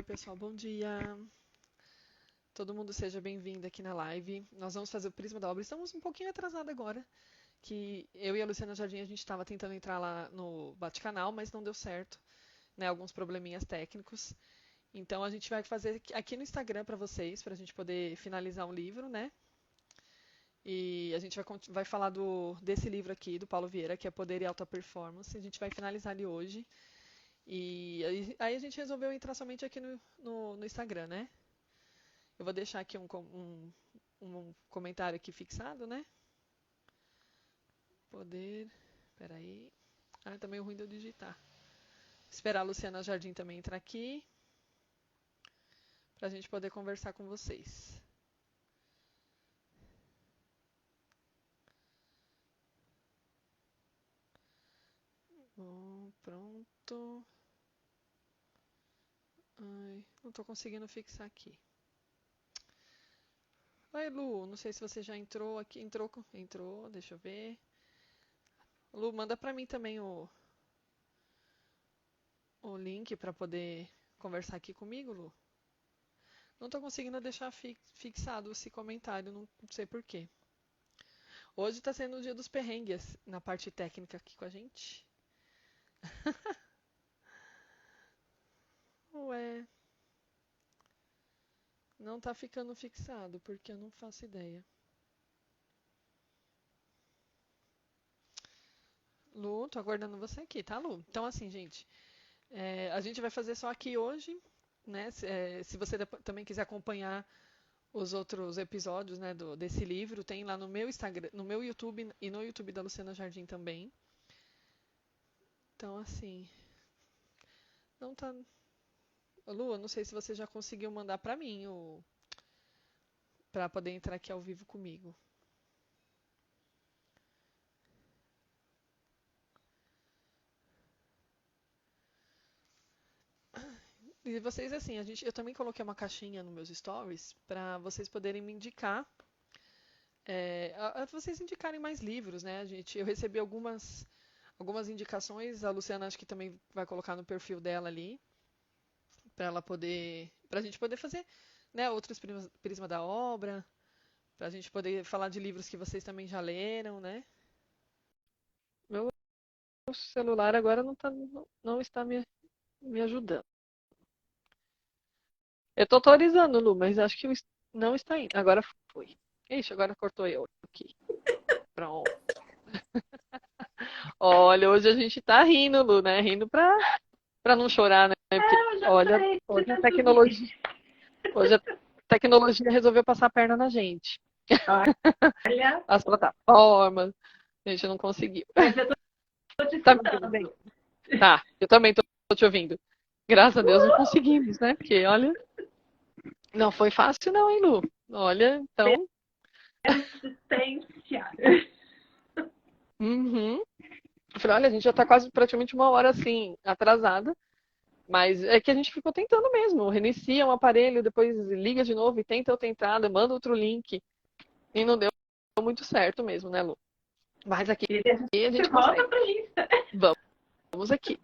Oi, pessoal, bom dia. Todo mundo seja bem-vindo aqui na live. Nós vamos fazer o Prisma da Obra. Estamos um pouquinho atrasados agora, que eu e a Luciana Jardim a gente estava tentando entrar lá no Bate-Canal, mas não deu certo, né? Alguns probleminhas técnicos. Então a gente vai fazer aqui no Instagram para vocês, para a gente poder finalizar um livro, né? E a gente vai falar desse livro aqui, do Paulo Vieira, que é Poder e Alta Performance. A gente vai finalizar ele hoje. E aí a gente resolveu entrar somente aqui no Instagram, né? Eu vou deixar aqui um comentário aqui fixado, né? Poder. Peraí. Ah, tá meio ruim de eu digitar. Esperar a Luciana Jardim também entrar aqui, pra gente poder conversar com vocês. Bom, pronto. Ai, não tô conseguindo fixar aqui. Oi, Lu, não sei se você já entrou aqui. Entrou, deixa eu ver. Lu, manda pra mim também o link pra poder conversar aqui comigo, Lu. Não tô conseguindo deixar fixado esse comentário, não sei por quê. Hoje tá sendo o dia dos perrengues na parte técnica aqui com a gente. Ué, não tá ficando fixado, porque eu não faço ideia. Lu, tô aguardando você aqui, tá, Lu? Então, assim, gente, a gente vai fazer só aqui hoje, né? Se você também quiser acompanhar os outros episódios, né, desse livro, tem lá no meu Instagram, no meu YouTube e no YouTube da Luciana Jardim também. Então, assim, não tá. Lu, eu não sei se você já conseguiu mandar pra mim para poder entrar aqui ao vivo comigo. E vocês, assim, eu também coloquei uma caixinha nos meus stories para vocês poderem me indicar, a vocês indicarem mais livros, né? Eu recebi algumas indicações, a Luciana acho que também vai colocar no perfil dela ali, para a gente poder fazer, né, outros prisma da obra, para a gente poder falar de livros que vocês também já leram, né? Meu celular agora não está me ajudando. Eu tô autorizando, Lu, mas acho que não está indo. Agora foi. Ixi, agora cortou eu aqui. Pronto. Olha, hoje a gente tá rindo, Lu, né? Rindo pra não chorar, né? Porque, olha, hoje a tecnologia resolveu passar a perna na gente. Olha, As plataformas, a gente não conseguiu. mas eu tô te Tá me ouvindo bem? escutando. Tá, eu também tô te ouvindo. Graças a Deus não conseguimos, né? Porque, olha, não foi fácil não, hein, Lu? Olha, então... Persistência. Uhum. Eu falei, olha, a gente já tá quase praticamente uma hora assim, atrasada. Mas é que a gente ficou tentando mesmo. Reinicia um aparelho, depois liga de novo e tenta outra entrada, manda outro link. E não deu muito certo mesmo, né, Lu? Mas aqui E a a gente gente volta consegue. pra lista. Vamos aqui.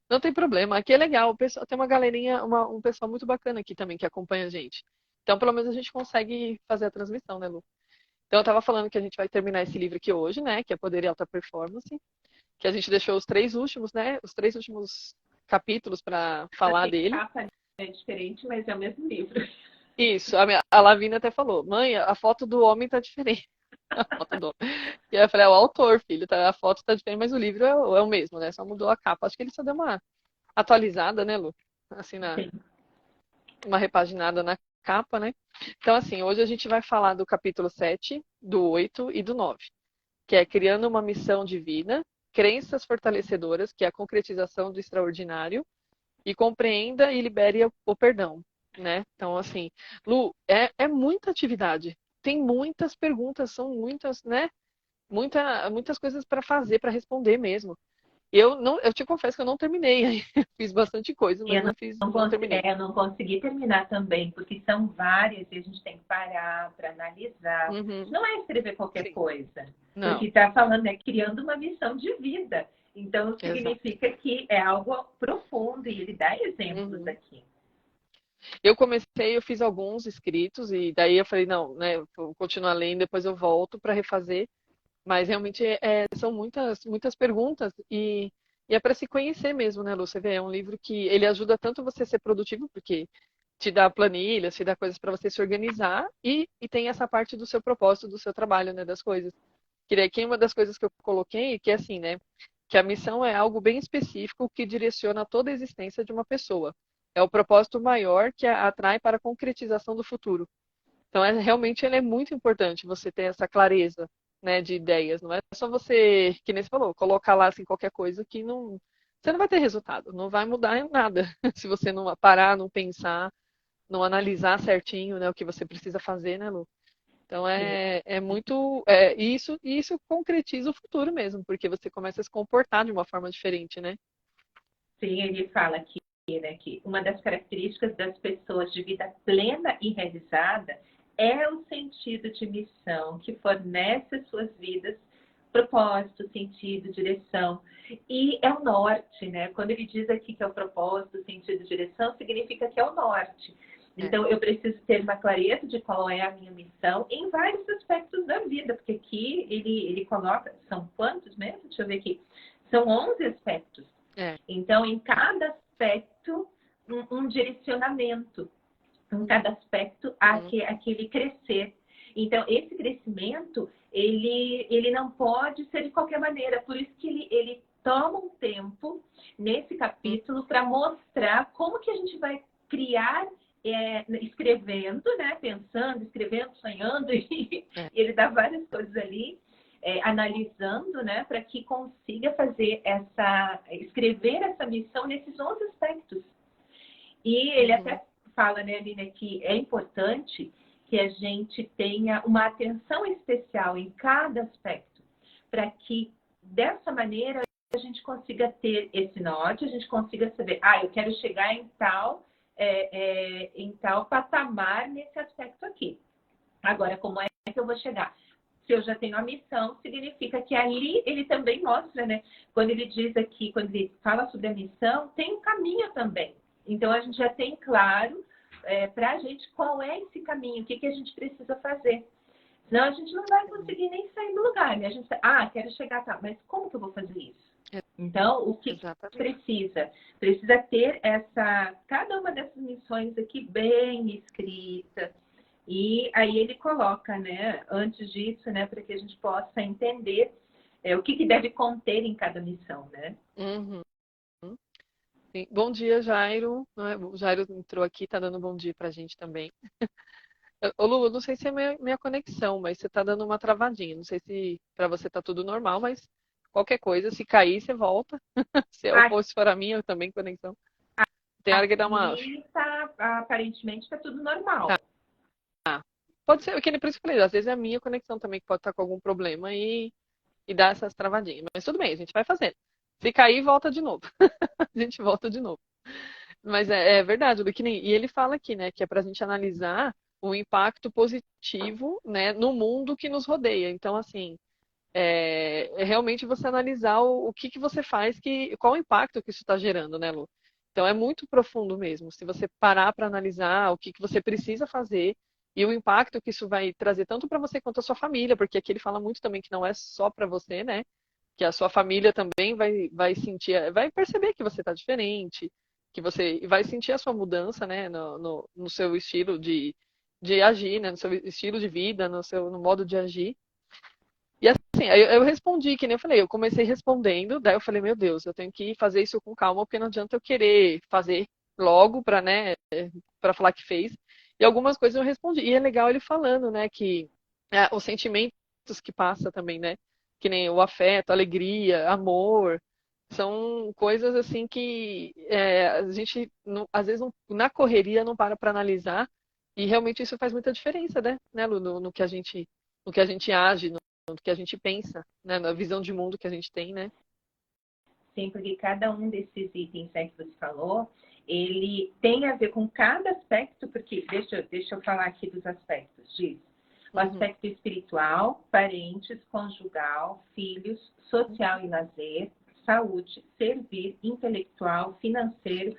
Não tem problema. Aqui é legal. O pessoal, tem uma galerinha, um pessoal muito bacana aqui também que acompanha a gente. Então, pelo menos a gente consegue fazer a transmissão, né, Lu? Então, eu tava falando que a gente vai terminar esse livro aqui hoje, né? Que é Poder e Alta Performance. Que a gente deixou os três últimos, né? Os três últimos capítulos para falar Assim, dele. capa é diferente, mas é o mesmo livro. Isso, a Lavina até falou, mãe, a foto do homem tá diferente. A foto do homem. E aí eu falei, é o autor, filho, tá? A foto tá diferente, mas o livro é o mesmo, né? Só mudou a capa. Acho que ele só deu uma atualizada, né, Lu? Assim, Sim. uma repaginada na capa, né? Então, assim, hoje a gente vai falar do capítulo 7, do 8 e do 9, que é Criando uma Missão Divina, Crenças Fortalecedoras, que é a concretização do extraordinário, e compreenda e libere o perdão, né? Então, assim, Lu, é muita atividade. Tem muitas perguntas, são muitas, né? Muitas coisas para fazer, para responder mesmo. Eu te confesso que eu não terminei. Fiz bastante coisa, mas Eu não fiz, não terminei. eu não consegui terminar também, porque são várias e a gente tem que parar para analisar. Uhum, Não é escrever qualquer sim. coisa, porque Não, está falando, criando uma missão de vida. Então, exato. significa que é algo profundo e ele dar exemplos Uhum. aqui. Eu fiz alguns escritos e daí eu falei, não, né, vou continuar lendo, depois eu volto para refazer. Mas realmente são muitas perguntas e é para se conhecer mesmo, né, Lu? Você vê, é um livro que ele ajuda tanto você a ser produtivo, porque te dá planilhas, te dá coisas para você se organizar e tem essa parte do seu propósito, do seu trabalho, né, das coisas. Que daí, uma das coisas que eu coloquei, que é assim, né, que a missão é algo bem específico que direciona toda a existência de uma pessoa. É o propósito maior que a atrai para a concretização do futuro. Então, realmente, ele é muito importante você ter essa clareza, né, de ideias. Não é só você, que nem você falou, colocar lá assim, qualquer coisa que não, você não vai ter resultado, não vai mudar em nada se você não parar, não pensar, não analisar certinho, né, o que você precisa fazer, né, Lu? Então é muito e isso concretiza o futuro mesmo, porque você começa a se comportar de uma forma diferente, né? Sim, ele fala aqui, né, que uma das características das pessoas de vida plena e realizada é o sentido de missão que fornece às suas vidas propósito, sentido, direção. E é o norte, né? Quando ele diz aqui que é o propósito, sentido, direção, significa que é o norte. É. Então, eu preciso ter uma clareza de qual é a minha missão em vários aspectos da vida, porque aqui ele coloca, são quantos mesmo? Deixa eu ver aqui. São 11 aspectos. É. Então, em cada aspecto, um direcionamento. Em cada aspecto, Uhum. aquele crescer. Então, esse crescimento, ele não pode ser de qualquer maneira. Por isso que ele toma um tempo nesse capítulo para mostrar como que a gente vai criar, escrevendo, né? Pensando, escrevendo, sonhando, e É. ele dá várias coisas ali, analisando, né? Para que consiga escrever essa missão nesses 11 aspectos. E ele Uhum. até fala, né, Aline, que é importante que a gente tenha uma atenção especial em cada aspecto, para que dessa maneira a gente consiga ter esse norte, a gente consiga saber, eu quero chegar em tal patamar nesse aspecto aqui. Agora, como é que eu vou chegar? Se eu já tenho a missão, significa que ali ele também mostra, né? Quando ele diz aqui, quando ele fala sobre a missão, tem um caminho também. Então, a gente já tem claro para a gente qual é esse caminho, o que a gente precisa fazer. Senão, a gente não vai conseguir nem sair do lugar, né? A gente, quero chegar, tá, mas como que eu vou fazer isso? Então, o que Exatamente. precisa? Precisa ter cada uma dessas missões aqui bem escrita. E aí ele coloca, né, antes disso, né, para que a gente possa entender o que deve conter em cada missão, né? Uhum. Sim. Bom dia, Jairo. O Jairo entrou aqui, tá dando bom dia pra gente também. Ô, Lu, eu não sei se é minha conexão, mas você tá dando uma travadinha. Não sei se pra você tá tudo normal, mas qualquer coisa, se cair, você volta. Se for a minha, também conexão. Tem hora que dá uma. Aqui tá, aparentemente está tudo normal. Tá. Pode ser, que nem por isso que eu falei, às vezes é a minha conexão também que pode estar com algum problema e dar essas travadinhas. Mas tudo bem, a gente vai fazendo. Se cair, volta de novo. A gente volta de novo. Mas é verdade, Lu, e ele fala aqui, né, que é para a gente analisar o impacto positivo, né, no mundo que nos rodeia. Então, assim, é realmente você analisar o que você faz, qual o impacto que isso está gerando, né, Lu? Então, é muito profundo mesmo. Se você parar para analisar o que você precisa fazer e o impacto que isso vai trazer tanto para você quanto a sua família, porque aqui ele fala muito também que não é só para você, né? Que a sua família também vai sentir, vai perceber que você está diferente, que você vai sentir a sua mudança, né, no seu estilo de agir, né, no seu estilo de vida, no modo de agir. E assim, aí eu respondi, que nem eu falei, eu comecei respondendo, daí eu falei, meu Deus, eu tenho que fazer isso com calma, porque não adianta eu querer fazer logo para, né, para falar que fez. E algumas coisas eu respondi. E é legal ele falando, né, que os sentimentos que passa também, né, que nem o afeto, alegria, amor, são coisas assim que a gente, às vezes, na correria não para analisar, e realmente isso faz muita diferença, né, Lu, no que a gente age, do que a gente pensa, né? Na visão de mundo que a gente tem, né? Sim, porque cada um desses itens que você falou, ele tem a ver com cada aspecto, porque deixa eu falar aqui dos aspectos. Diz o Uhum. aspecto espiritual, parentes, conjugal, filhos, social e lazer, saúde, servir, intelectual, financeiro,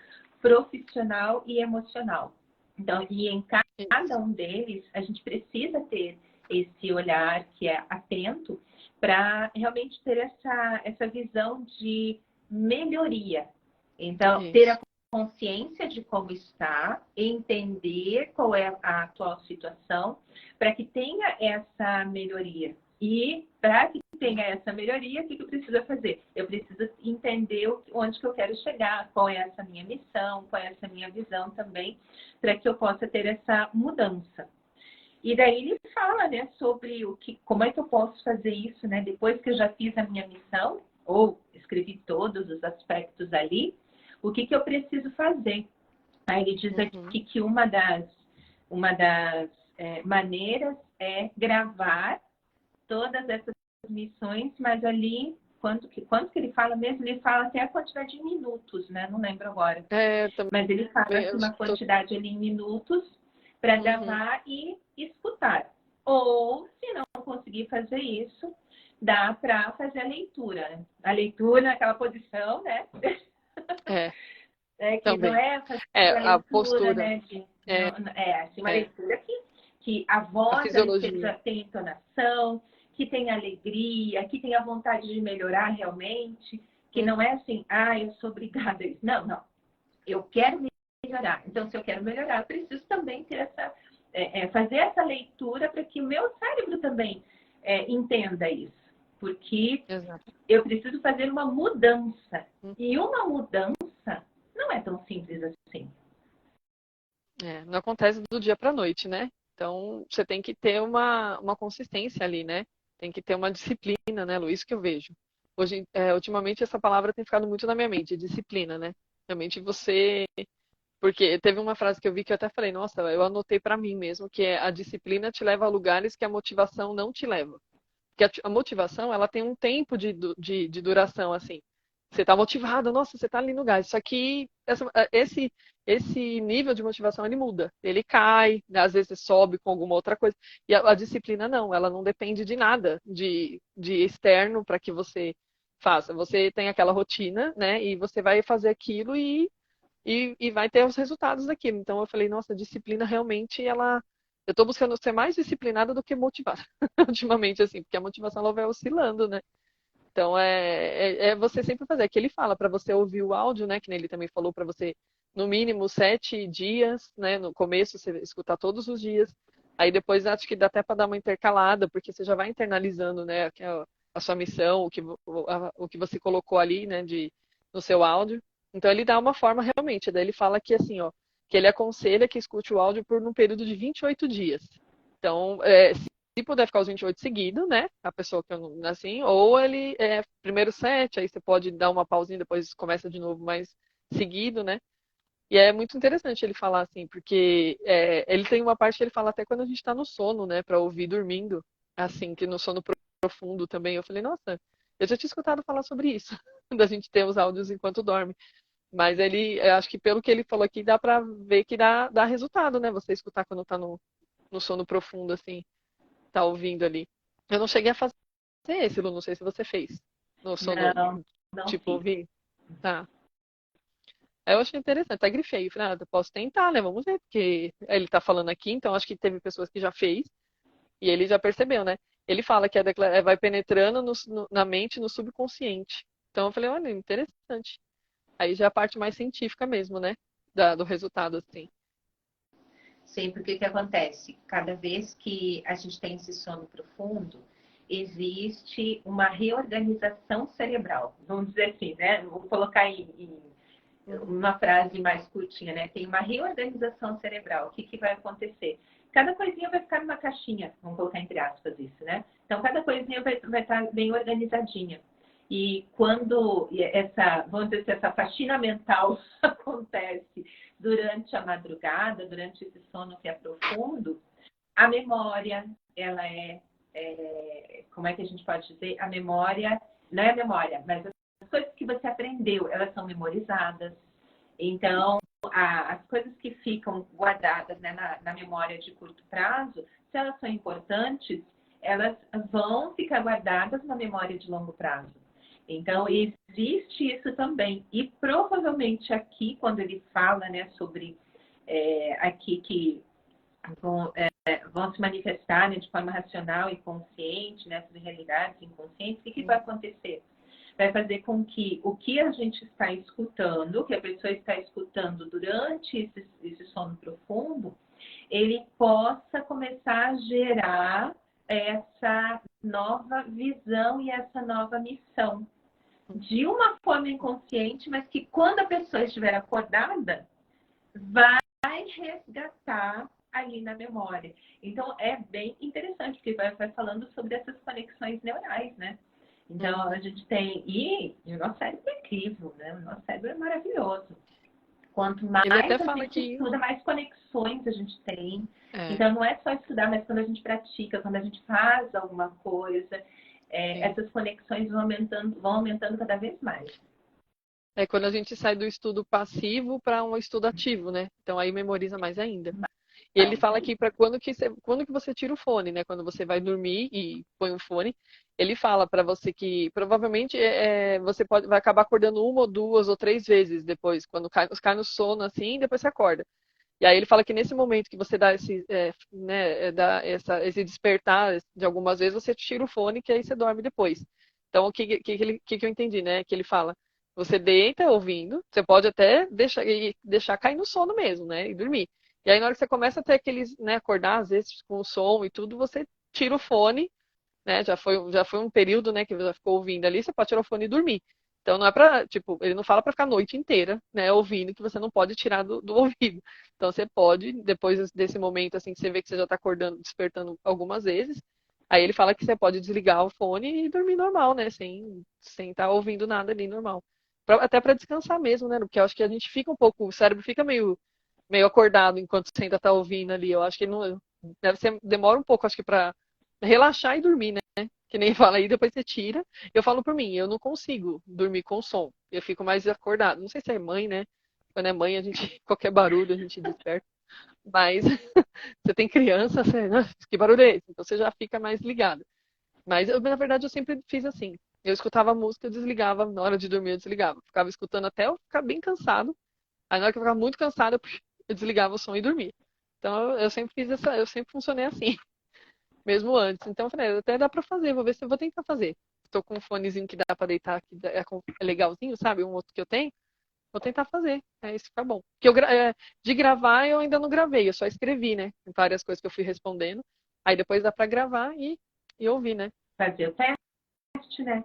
profissional e emocional. Então, e em cada um deles, a gente precisa ter esse olhar que é atento para realmente ter essa visão de melhoria. Então, ter a consciência de como está, entender qual é a atual situação, para que tenha essa melhoria. E para que tenha essa melhoria, o que eu preciso fazer? Eu preciso entender onde que eu quero chegar, qual é essa minha missão, qual é essa minha visão também, para que eu possa ter essa mudança. E daí ele fala, né, sobre como é que eu posso fazer isso, né, depois que eu já fiz a minha missão, ou escrevi todos os aspectos ali, o que eu preciso fazer. Aí ele diz aqui que uma das maneiras é gravar todas essas missões, mas ali, quanto que ele fala mesmo? Ele fala até a quantidade de minutos, né? Não lembro agora. Mas ele fala uma quantidade ali em minutos para gravar e escutar. Ou, se não conseguir fazer isso, dá para fazer a leitura. Né? A leitura naquela posição, né? Que também. Não é fazer a leitura, a postura, né? Assim, uma leitura que a voz tem entonação, que tem alegria, que tem a vontade de melhorar realmente, que não é assim, eu sou obrigada a isso. Não. Eu quero melhorar. Então, se eu quero melhorar, eu preciso também ter fazer essa leitura para que o meu cérebro também entenda isso. Porque eu preciso fazer uma mudança. E uma mudança não é tão simples assim. Não acontece do dia para a noite, né? Então, você tem que ter uma consistência ali, né? Tem que ter uma disciplina, né, Lu? Isso que eu vejo. Ultimamente, essa palavra tem ficado muito na minha mente, disciplina, né? Realmente Porque teve uma frase que eu vi que eu até falei, nossa, eu anotei para mim mesmo, que é a disciplina te leva a lugares que a motivação não te leva. Porque a motivação, ela tem um tempo de duração, assim. Você tá motivado, nossa, você tá ali no gás. Só que esse nível de motivação, ele muda. Ele cai, né? Às vezes sobe com alguma outra coisa. E a disciplina não, ela não depende de nada de externo para que você faça. Você tem aquela rotina, né? E você vai fazer aquilo e vai ter os resultados daquilo. Então eu falei, nossa, a disciplina realmente, eu tô buscando ser mais disciplinada do que motivada, ultimamente, assim, porque a motivação ela vai oscilando, né? Então é você sempre fazer. Aqui ele fala para você ouvir o áudio, né? Que ele também falou para você, no mínimo 7 dias, né? No começo você escutar todos os dias. Aí depois acho que dá até para dar uma intercalada, porque você já vai internalizando, né? A sua missão, o que você colocou ali, né? No seu áudio. Então ele dá uma forma realmente. Daí ele fala que assim, ó, que ele aconselha que escute o áudio por um período de 28 dias. Então, se puder ficar os 28 seguidos, né? A pessoa que eu não assim, ou ele primeiro 7, aí você pode dar uma pausinha, depois começa de novo mais seguido, né? E é muito interessante ele falar assim, porque ele tem uma parte que ele fala até quando a gente tá no sono, né? Pra ouvir dormindo, assim, que no sono profundo também. Eu falei, nossa, eu já tinha escutado falar sobre isso, da gente ter os áudios enquanto dorme. Mas eu acho que pelo que ele falou aqui, dá pra ver que dá resultado, né? Você escutar quando tá no sono profundo, assim, tá ouvindo ali. Eu não cheguei a fazer esse, Lu, não sei se você fez. No sono, não tipo, fiz. ouvir. Tá. Aí eu achei interessante, até grifei. Falei, eu posso tentar, né? Vamos ver, porque ele tá falando aqui, então acho que teve pessoas que já fez e ele já percebeu, né? Ele fala que vai penetrando na mente, no subconsciente. Então eu falei, olha, interessante. Aí já é a parte mais científica mesmo, né? Do resultado, assim. Sim, porque o que acontece? Cada vez que a gente tem esse sono profundo, existe uma reorganização cerebral. Vamos dizer assim, né? Vou colocar em uma frase mais curtinha, né? Tem uma reorganização cerebral. O que vai acontecer? Cada coisinha vai ficar numa caixinha, vamos colocar entre aspas isso, né? Então, cada coisinha vai estar bem organizadinha. E quando vamos dizer, essa faxina mental acontece durante a madrugada, durante esse sono que é profundo, a memória, ela como é que a gente pode dizer? A memória, não é a memória, mas as coisas que você aprendeu, elas são memorizadas. Então, as coisas que ficam guardadas, né, na memória de curto prazo, se elas são importantes, elas vão ficar guardadas na memória de longo prazo. Então, existe isso também. E provavelmente aqui, quando ele fala, né, sobre aqui que vão se manifestar, né, de forma racional e consciente, nessas realidades inconscientes, o que vai acontecer? Vai fazer com que o que a gente está escutando, que a pessoa está escutando durante esse sono profundo, ele possa começar a gerar essa nova visão e essa nova missão. De uma forma inconsciente, mas que quando a pessoa estiver acordada, vai resgatar ali na memória. Então, é bem interessante, porque vai falando sobre essas conexões neurais, né? Então, a gente tem... E o nosso cérebro é incrível, né? O nosso cérebro é maravilhoso. Quanto mais Ele até a fala gente que... estuda, mais conexões a gente tem. Então, não é só estudar, mas quando a gente pratica, quando a gente faz alguma coisa, essas conexões vão aumentando cada vez mais. É quando a gente sai do estudo passivo para um estudo ativo, né? Então aí memoriza mais ainda. E ele fala aqui para quando que você tira o fone, né? Quando você vai dormir e põe um fone, ele fala para você que provavelmente você vai acabar acordando uma ou duas ou três vezes depois, quando cai no sono assim, depois você acorda. E aí ele fala que nesse momento que você dá esse despertar de algumas vezes, você tira o fone que aí você dorme depois. Então o que eu entendi, né? Que ele fala, você deita ouvindo, você pode até deixar cair no sono mesmo, né? E dormir. E aí na hora que você começa a ter aqueles, né, acordar às vezes com o som e tudo, você tira o fone, né? Já foi um período, né, que você já ficou ouvindo ali, você pode tirar o fone e dormir. Então não é pra, tipo, ele não fala pra ficar a noite inteira, né, ouvindo, que você não pode tirar do ouvido. Então você pode, depois desse momento, assim, que você vê que você já tá acordando, despertando algumas vezes, aí ele fala que você pode desligar o fone e dormir normal, né, sem estar ouvindo nada ali normal. Até pra descansar mesmo, né, porque eu acho que a gente fica um pouco, o cérebro fica meio acordado enquanto você ainda tá ouvindo ali. Eu acho que não, demora um pouco, acho que pra relaxar e dormir, né? Que nem fala aí, depois você tira. Eu falo por mim, eu não consigo dormir com som. Eu fico mais acordado. Não sei se é mãe, né? Quando é mãe, a gente, qualquer barulho a gente desperta. Mas você tem criança, você, que barulho é esse? Então você já fica mais ligado. Mas na verdade, eu sempre fiz assim. Eu escutava música, eu desligava. Na hora de dormir, eu desligava. Ficava escutando até eu ficar bem cansado. Aí na hora que eu ficava muito cansado, eu desligava o som e dormia. Então eu sempre eu sempre funcionei assim. Mesmo antes. Então eu falei, até dá pra fazer, vou ver se eu vou tentar fazer. Tô com um fonezinho que dá pra deitar, que é legalzinho, sabe? Um outro que eu tenho. Vou tentar fazer. É isso fica bom. Porque de gravar eu ainda não gravei, eu só escrevi, né? Várias coisas que eu fui respondendo. Aí depois dá pra gravar e ouvir, né? Fazer o teste, né?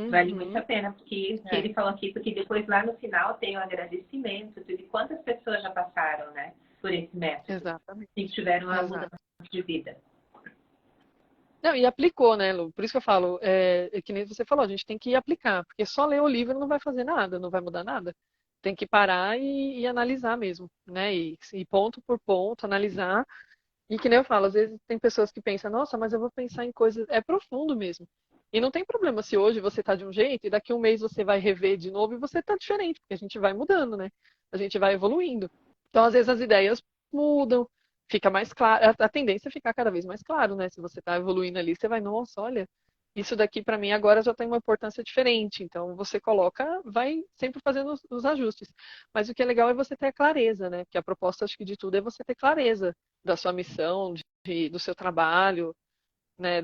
Vale muito a pena, porque que ele falou aqui, porque depois lá no final tem o agradecimento de quantas pessoas já passaram, né? Por esse método. Exatamente. E tiveram uma mudança de vida. Não, e aplicou, né, Lu? Por isso que eu falo, que nem você falou, a gente tem que aplicar, porque só ler o livro não vai fazer nada, não vai mudar nada. Tem que parar e analisar mesmo, né? E ponto por ponto, analisar. E que nem eu falo, às vezes tem pessoas que pensam, nossa, mas eu vou pensar em coisas. É profundo mesmo. E não tem problema se hoje você tá de um jeito e daqui a um mês você vai rever de novo e você tá diferente, porque a gente vai mudando, né? A gente vai evoluindo. Então, às vezes, as ideias mudam, fica mais claro. A tendência é ficar cada vez mais claro, né? Se você tá evoluindo ali, você vai, nossa, olha, isso daqui para mim agora já tem uma importância diferente. Então, você coloca, vai sempre fazendo os ajustes. Mas o que é legal é você ter a clareza, né? Porque a proposta, acho que de tudo é você ter clareza da sua missão, do seu trabalho, né,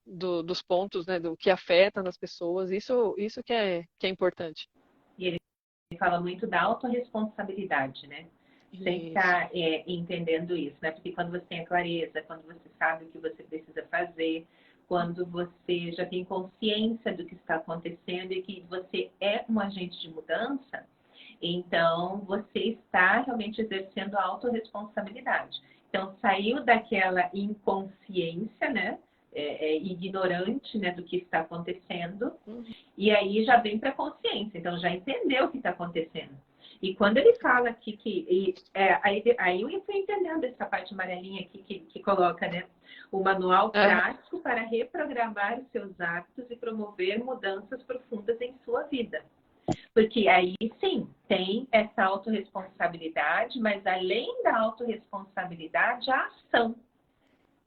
dos pontos, né, do que afeta nas pessoas. Isso que é importante. E ele fala muito da autorresponsabilidade, né? Sem estar entendendo isso, né? Porque quando você tem a clareza, quando você sabe o que você precisa fazer, quando você já tem consciência do que está acontecendo e que você é um agente de mudança, então você está realmente exercendo a autorresponsabilidade. Então, saiu daquela inconsciência, né? Ignorante, né, do que está acontecendo, e aí já vem para a consciência, então já entendeu o que está acontecendo. E quando ele fala aqui aí eu fui entendendo essa parte amarelinha aqui que coloca, né, o manual prático para reprogramar os seus hábitos e promover mudanças profundas em sua vida. Porque aí sim, tem essa autorresponsabilidade, mas além da autorresponsabilidade, a ação.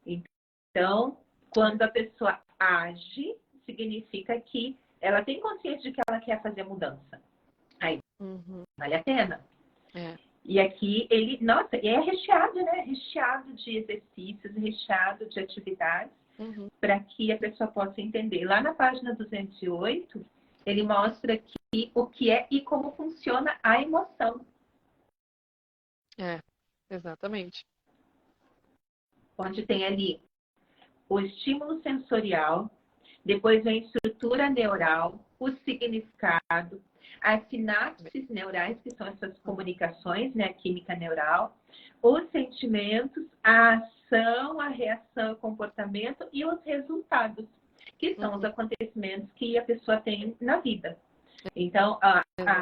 Então, quando a pessoa age, significa que ela tem consciência de que ela quer fazer mudança. Aí, vale a pena. E aqui ele, nossa, e é recheado, né? Recheado de exercícios, recheado de atividades, para que a pessoa possa entender. Lá na página 208, ele mostra aqui o que é e como funciona a emoção. Exatamente. Onde tem ali o estímulo sensorial, depois vem a estrutura neural, o significado, as sinapses neurais, que são essas comunicações, né, a química neural, os sentimentos, a ação, a reação, o comportamento e os resultados, que são os acontecimentos que a pessoa tem na vida. Então,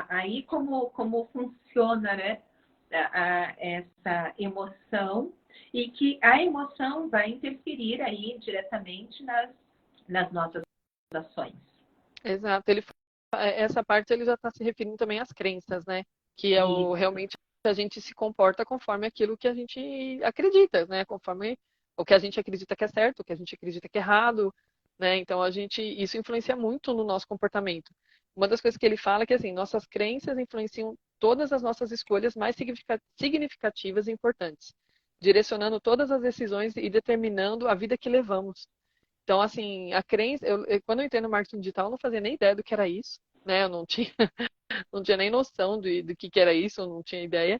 aí como funciona, né, essa emoção, e que a emoção vai interferir aí diretamente nas nossas ações. Exato. Essa parte ele já está se referindo também às crenças, né? Que é realmente a gente se comporta conforme aquilo que a gente acredita, né? Conforme o que a gente acredita que é certo, o que a gente acredita que é errado, né? Então isso influencia muito no nosso comportamento. Uma das coisas que ele fala é que assim, nossas crenças influenciam todas as nossas escolhas mais significativas e importantes, direcionando todas as decisões e determinando a vida que levamos. Então, assim, a crença, quando eu entrei no marketing digital, eu não fazia nem ideia do que era isso, né? Eu não tinha, não tinha nem noção do que era isso, eu não tinha ideia.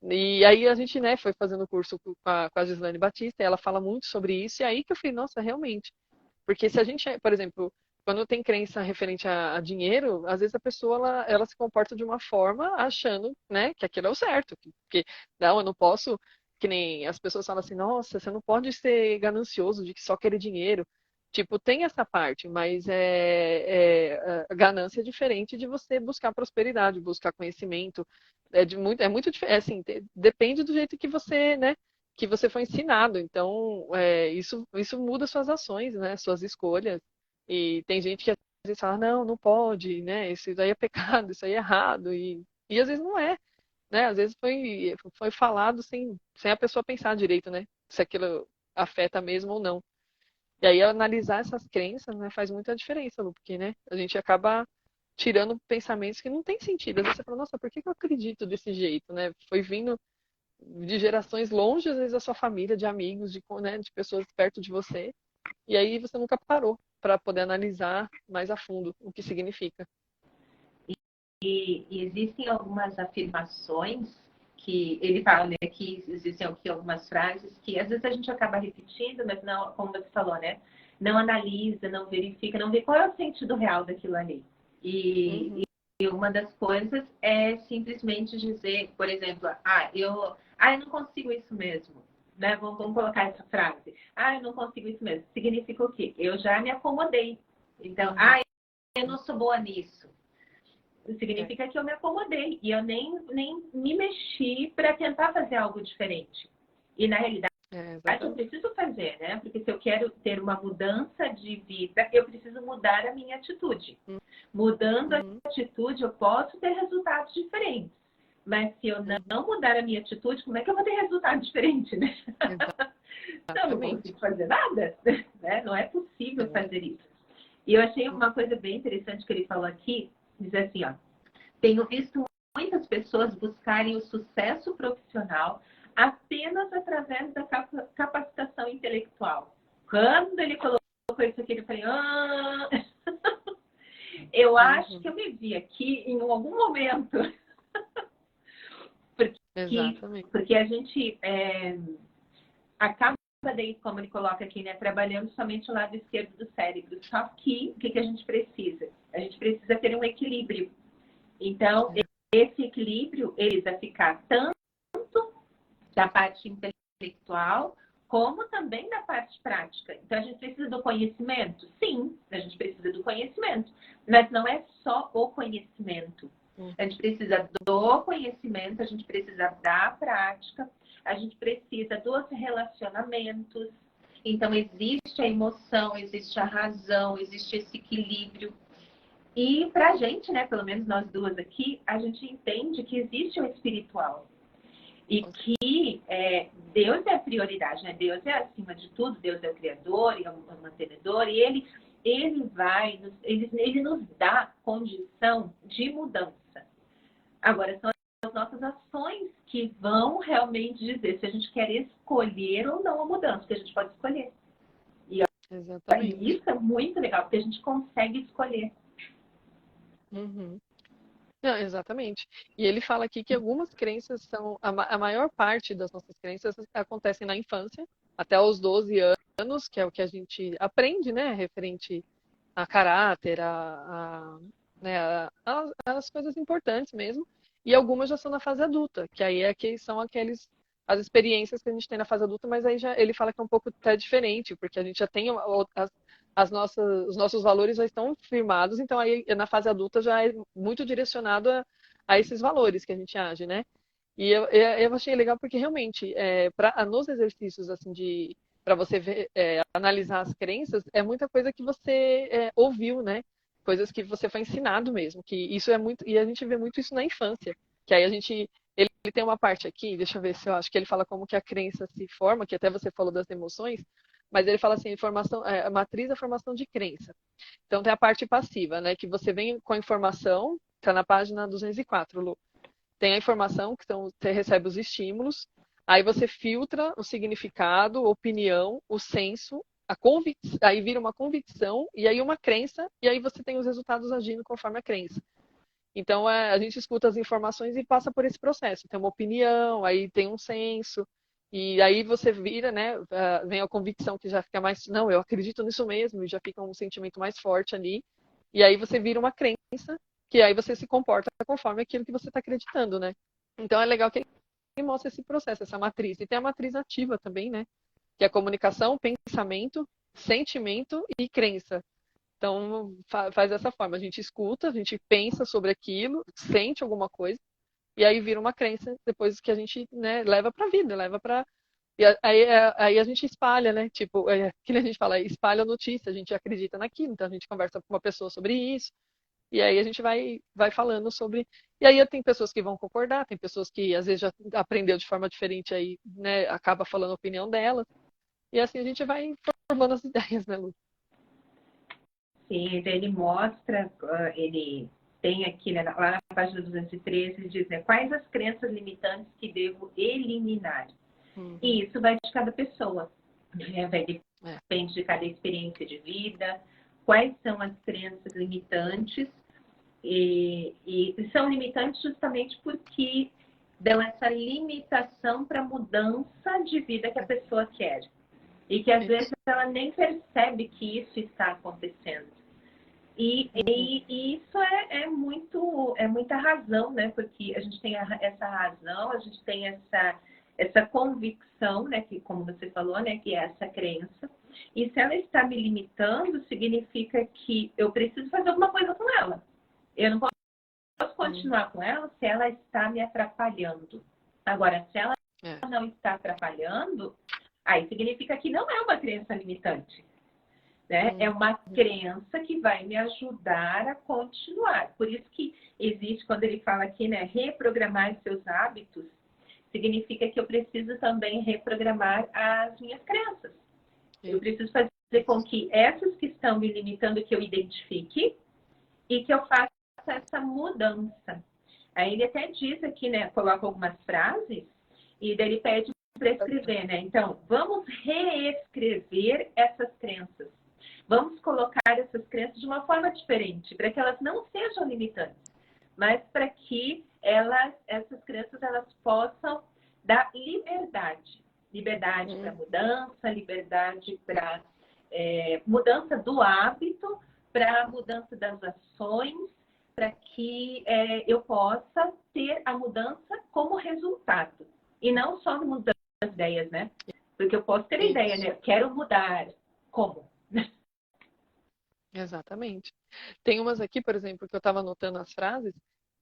E aí a gente, né, foi fazendo curso com a Gislane Batista, e ela fala muito sobre isso, e aí que eu falei, nossa, realmente. Porque se a gente, por exemplo, quando tem crença referente a dinheiro, às vezes a pessoa, ela se comporta de uma forma achando, né, que aquilo é o certo. Porque, não, eu não posso, que nem as pessoas falam assim, nossa, você não pode ser ganancioso de que só querer dinheiro. Tipo, tem essa parte, mas a ganância é diferente de você buscar prosperidade, buscar conhecimento. É muito diferente, assim, depende do jeito que você, né, que você foi ensinado. Então, isso muda suas ações, né, suas escolhas. E tem gente que às vezes fala, não, não pode, né, isso daí é pecado, isso aí é errado. E às vezes não é, né, às vezes foi falado sem a pessoa pensar direito, né, se aquilo afeta mesmo ou não. E aí analisar essas crenças, né, faz muita diferença, Lu, porque, né, a gente acaba tirando pensamentos que não tem sentido. Às vezes você fala, nossa, por que eu acredito desse jeito, né? Foi vindo de gerações longe, às vezes, da sua família, de amigos, né, de pessoas perto de você. E aí você nunca parou para poder analisar mais a fundo o que significa. E existem algumas afirmações que ele fala, né, que existem aqui algumas frases que às vezes a gente acaba repetindo, mas não, como você falou, né? Não analisa, não verifica, não vê qual é o sentido real daquilo ali. E uma das coisas é simplesmente dizer, por exemplo, eu não consigo isso mesmo. Né? Vamos colocar essa frase. Eu não consigo isso mesmo. Significa o quê? Eu já me acomodei. Então, eu não sou boa nisso. Significa que eu me acomodei e eu nem me mexi para tentar fazer algo diferente. E na realidade, eu preciso fazer, né? Porque se eu quero ter uma mudança de vida, eu preciso mudar a minha atitude. Mudando a atitude, eu posso ter resultados diferentes. Mas se eu não mudar a minha atitude, como é que eu vou ter resultado diferente, né? Não consigo fazer nada, né? Não é possível fazer isso. E eu achei uma coisa bem interessante que ele falou aqui, diz assim, ó, tenho visto muitas pessoas buscarem o sucesso profissional apenas através da capacitação intelectual. Quando ele colocou isso aqui, eu falei, eu acho que eu me vi aqui em algum momento. Porque a gente acaba, daí, como ele coloca aqui, né, trabalhando somente o lado esquerdo do cérebro. Só que, o que a gente precisa? A gente precisa ter um equilíbrio. Então, esse equilíbrio, ele vai ficar tanto da parte intelectual, como também da parte prática. Então, a gente precisa do conhecimento? Sim, a gente precisa do conhecimento. Mas não é só o conhecimento. A gente precisa do conhecimento, a gente precisa da prática, a gente precisa dos relacionamentos. Então, existe a emoção, existe a razão, existe esse equilíbrio. E pra gente, né, pelo menos nós duas aqui, a gente entende que existe o espiritual. E que Deus é a prioridade, né? Deus é acima de tudo, Deus é o Criador, é o mantenedor, e Ele ele nos dá condição de mudança. Agora, são as nossas ações que vão realmente dizer se a gente quer escolher ou não a mudança, porque a gente pode escolher. E isso é muito legal, porque a gente consegue escolher. Uhum. Não, exatamente. E ele fala aqui que algumas crenças são, a maior parte das nossas crenças acontecem na infância, até os 12 anos, que é o que a gente aprende, né, referente a caráter, né, as coisas importantes mesmo. E algumas já são na fase adulta, que aí são as experiências que a gente tem na fase adulta, mas aí já ele fala que é um pouco até diferente, porque a gente já tem os nossos valores já estão firmados, então aí na fase adulta já é muito direcionado a esses valores que a gente age, né? E eu achei legal porque realmente, nos exercícios assim para você ver, analisar as crenças, é muita coisa que você ouviu, né? Coisas que você foi ensinado mesmo, que isso é muito, e a gente vê muito isso na infância, que aí ele tem uma parte aqui, deixa eu ver se eu acho que ele fala como que a crença se forma, que até você falou das emoções, mas ele fala assim, a matriz da formação de crença. Então tem a parte passiva, né? Que você vem com a informação, está na página 204, Lu. Tem a informação, que você recebe os estímulos, aí você filtra o significado, a opinião, o senso, aí vira uma convicção, e aí uma crença, e aí você tem os resultados agindo conforme a crença. Então a gente escuta as informações e passa por esse processo. Tem uma opinião, aí tem um senso, e aí você vira, né? Vem a convicção que já fica mais, não, eu acredito nisso mesmo, e já fica um sentimento mais forte ali. E aí você vira uma crença, que aí você se comporta conforme aquilo que você está acreditando, né? Então é legal que ele mostra esse processo, essa matriz. E tem a matriz ativa também, né? Que é comunicação, pensamento, sentimento e crença. Então faz dessa forma, a gente escuta, a gente pensa sobre aquilo, sente alguma coisa, e aí vira uma crença depois que a gente, né, leva para a vida, leva para e aí a gente espalha, né? Tipo, que a gente fala, espalha a notícia, a gente acredita naquilo, então a gente conversa com uma pessoa sobre isso, e aí a gente vai falando sobre. E aí tem pessoas que vão concordar, tem pessoas que às vezes já aprendeu de forma diferente, aí, né, acaba falando a opinião dela, e assim a gente vai formando as ideias, né, Lu? Sim, ele mostra, ele tem aqui, né, lá na página 213, ele diz, né, quais as crenças limitantes que devo eliminar. E isso vai de cada pessoa, né? Depende de cada experiência de vida, quais são as crenças limitantes, e são limitantes justamente porque dão essa limitação para a mudança de vida que a pessoa quer. E que às vezes ela nem percebe que isso está acontecendo. E isso é muita razão, né? Porque a gente tem essa razão, a gente tem essa convicção, né? Que, como você falou, né? Que é essa crença. E se ela está me limitando, significa que eu preciso fazer alguma coisa com ela. Eu não posso continuar com ela se ela está me atrapalhando. Agora, se ela não está atrapalhando, aí significa que não é uma crença limitante. Né? É uma crença que vai me ajudar a continuar. Por isso que existe, quando ele fala aqui, né, reprogramar seus hábitos, significa que eu preciso também reprogramar as minhas crenças. Eu preciso fazer com que essas que estão me limitando, que eu identifique e que eu faça essa mudança. Aí ele até diz aqui, né, coloca algumas frases e daí ele pede para escrever, né? Então, vamos reescrever essas crenças. Vamos colocar essas crenças de uma forma diferente, para que elas não sejam limitantes, mas para que essas crenças elas possam dar liberdade. Liberdade para mudança, liberdade para mudança do hábito, para mudança das ações, para que eu possa ter a mudança como resultado. E não só mudando as ideias, né? Porque eu posso ter a ideia, né? Eu quero mudar. Como? Exatamente. Tem umas aqui, por exemplo, que eu estava anotando as frases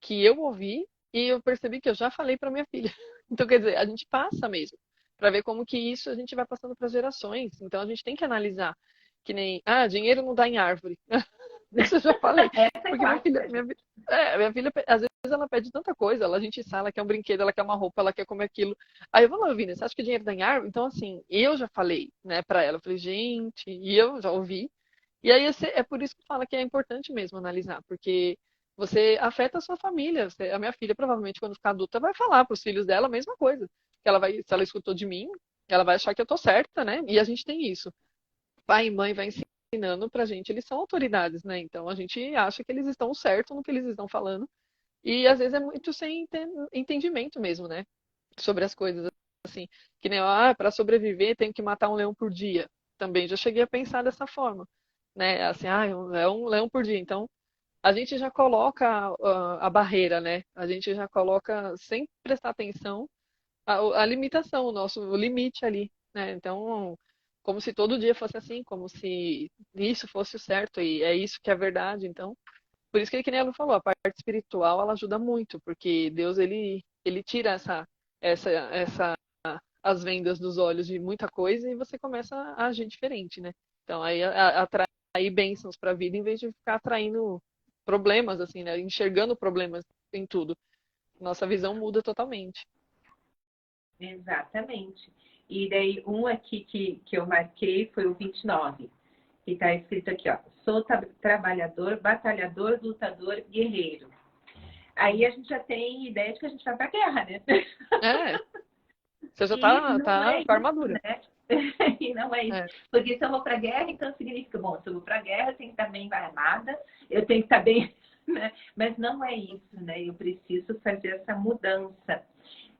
que eu ouvi e eu percebi que eu já falei para minha filha. Então, quer dizer, a gente passa mesmo para ver como que isso a gente vai passando para as gerações. Então, a gente tem que analisar que nem, dinheiro não dá em árvore. Isso eu já falei. Porque minha filha, às vezes ela pede tanta coisa, a gente sai, ela quer um brinquedo, ela quer uma roupa, ela quer comer aquilo. Aí eu vou lá, Vina, você acha que dinheiro dá em árvore? Então, assim, eu já falei, né, para ela. Eu falei, gente, e eu já ouvi. E aí é por isso que fala que é importante mesmo analisar, porque você afeta a sua família. A minha filha, provavelmente, quando ficar adulta, vai falar para os filhos dela a mesma coisa. Que ela vai, se ela escutou de mim, ela vai achar que eu tô certa, né? E a gente tem isso. Pai e mãe vai ensinando pra gente, eles são autoridades, né? Então a gente acha que eles estão certos no que eles estão falando. E às vezes é muito sem entendimento mesmo, né? Sobre as coisas. Assim, que nem, para sobreviver tenho que matar um leão por dia. Também já cheguei a pensar dessa forma, né? Assim, é um leão por dia. Então, a gente já coloca a barreira, né? A gente já coloca, sem prestar atenção, a limitação, o limite ali, né? Então, como se todo dia fosse assim, como se isso fosse o certo e é isso que é verdade. Então, por isso que nem ela falou, a parte espiritual ela ajuda muito, porque Deus ele tira essa as vendas dos olhos de muita coisa e você começa a agir diferente, né? Então aí atrair bênçãos para a vida em vez de ficar atraindo problemas assim, né? Enxergando problemas em tudo. Nossa visão muda totalmente. Exatamente. E daí, um aqui que eu marquei foi o 29, que está escrito aqui, ó. Sou trabalhador, batalhador, lutador, guerreiro. Aí a gente já tem ideia de que a gente vai para a guerra, né? É, você já E não tá é com a isso, armadura. né? E não é isso. É, Porque se eu vou para a guerra, então significa, bom, se eu vou para a guerra, eu tenho que estar bem armada, eu tenho que estar bem. Né? Mas não é isso, né? Eu preciso fazer essa mudança.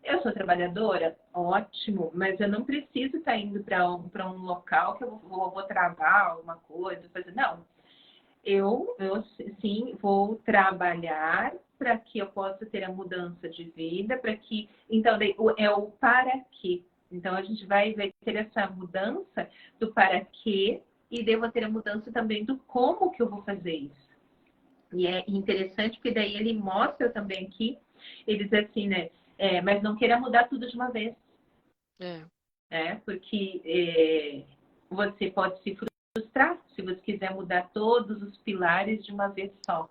Eu sou trabalhadora? Ótimo, mas eu não preciso estar indo para um local que eu vou travar alguma coisa, fazer. Não, eu sim vou trabalhar para que eu possa ter a mudança de vida, para que. Então, é o para quê. Então, a gente vai ter essa mudança do para quê e devo ter a mudança também do como que eu vou fazer isso. E é interessante porque daí ele mostra também aqui, ele diz assim, né? Mas não queira mudar tudo de uma vez, é. né? Porque você pode se frustrar se você quiser mudar todos os pilares de uma vez só.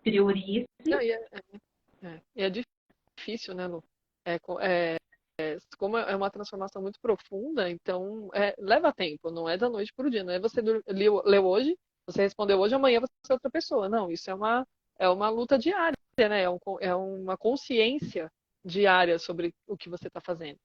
Priorize. Não, e é difícil, né, Lu? Como é uma transformação muito profunda, então leva tempo, não é da noite para o dia, não é você leu hoje, você respondeu hoje, amanhã você é outra pessoa. Não, isso é uma luta diária, né? É uma consciência diária sobre o que você está fazendo.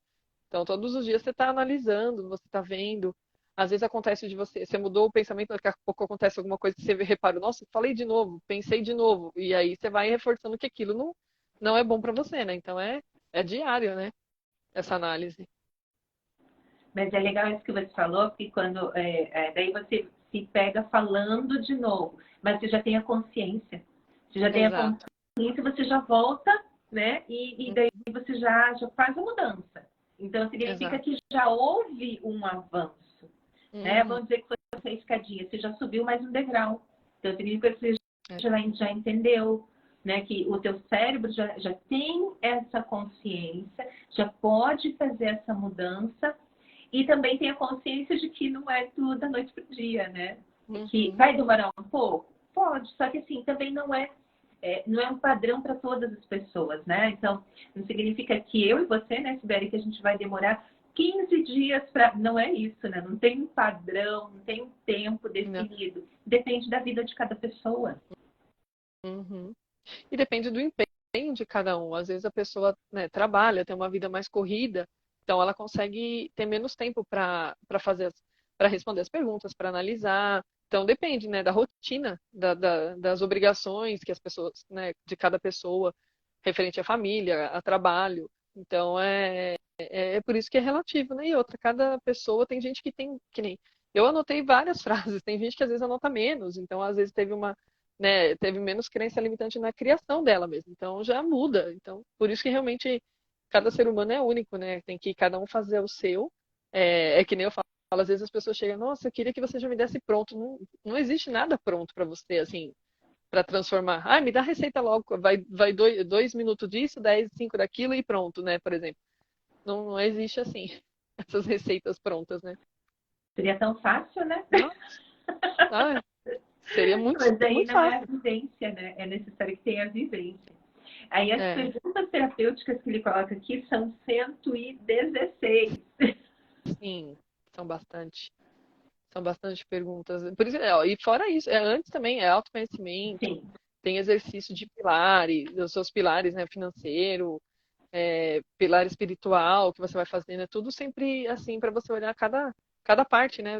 Então, todos os dias você está analisando, você está vendo. Às vezes acontece de você mudou o pensamento, daqui a pouco acontece alguma coisa que você repara, nossa, falei de novo, pensei de novo, e aí você vai reforçando que aquilo não é bom para você, né? Então é diário, né? Essa análise. Mas é legal isso que você falou, porque quando daí você se pega falando de novo, mas você já tem a consciência. Você já tem a Exato. consciência, você já volta, né? E daí você já faz a mudança. Então significa Exato. que já houve um avanço, né? Uhum. Vamos dizer que foi a escadinha, você já subiu mais um degrau. Então significa que você É. já entendeu, né? Que o teu cérebro já tem essa consciência, já pode fazer essa mudança e também tem a consciência de que não é tudo da noite para o dia, né? Que Uhum. vai demorar um pouco? Pode, só que assim, também não é um padrão para todas as pessoas, né? Então, não significa que eu e você, né, Sibeli, que a gente vai demorar 15 dias para. Não é isso, né? Não tem um padrão, não tem um tempo Não. definido. Depende da vida de cada pessoa. Uhum. E depende do empenho de cada um. Às vezes a pessoa, né, trabalha, tem uma vida mais corrida, então ela consegue ter menos tempo para fazer, para responder as perguntas, para analisar. Então depende, né, da rotina, das obrigações que as pessoas, né, de cada pessoa, referente à família, a trabalho. Então é por isso que é relativo, né? E outra, cada pessoa tem gente que tem, que nem eu anotei várias frases, tem gente que às vezes anota menos, então às vezes teve uma, né, teve menos crença limitante na criação dela mesmo. Então já muda. Então, por isso que realmente cada ser humano é único, né? Tem que cada um fazer o seu. É que nem eu falo, às vezes as pessoas chegam, nossa, eu queria que você já me desse pronto. Não existe nada pronto para você, assim, para transformar. Ah, me dá a receita logo, vai 2 minutos disso, 10, 5 daquilo e pronto, né? Por exemplo. Não existe assim, essas receitas prontas, né? Seria tão fácil, né? Nossa, ah, seria Mas aí muito não é a fácil. vivência, né? É necessário que tenha a vivência. Aí as É, perguntas terapêuticas que ele coloca aqui são 116. sim, são bastante. São bastante perguntas. Por isso, ó, e fora isso, antes também é autoconhecimento, Sim. tem exercício de pilares, os seus pilares, né, financeiro, pilar espiritual que você vai fazendo, é tudo sempre assim para você olhar cada parte, né,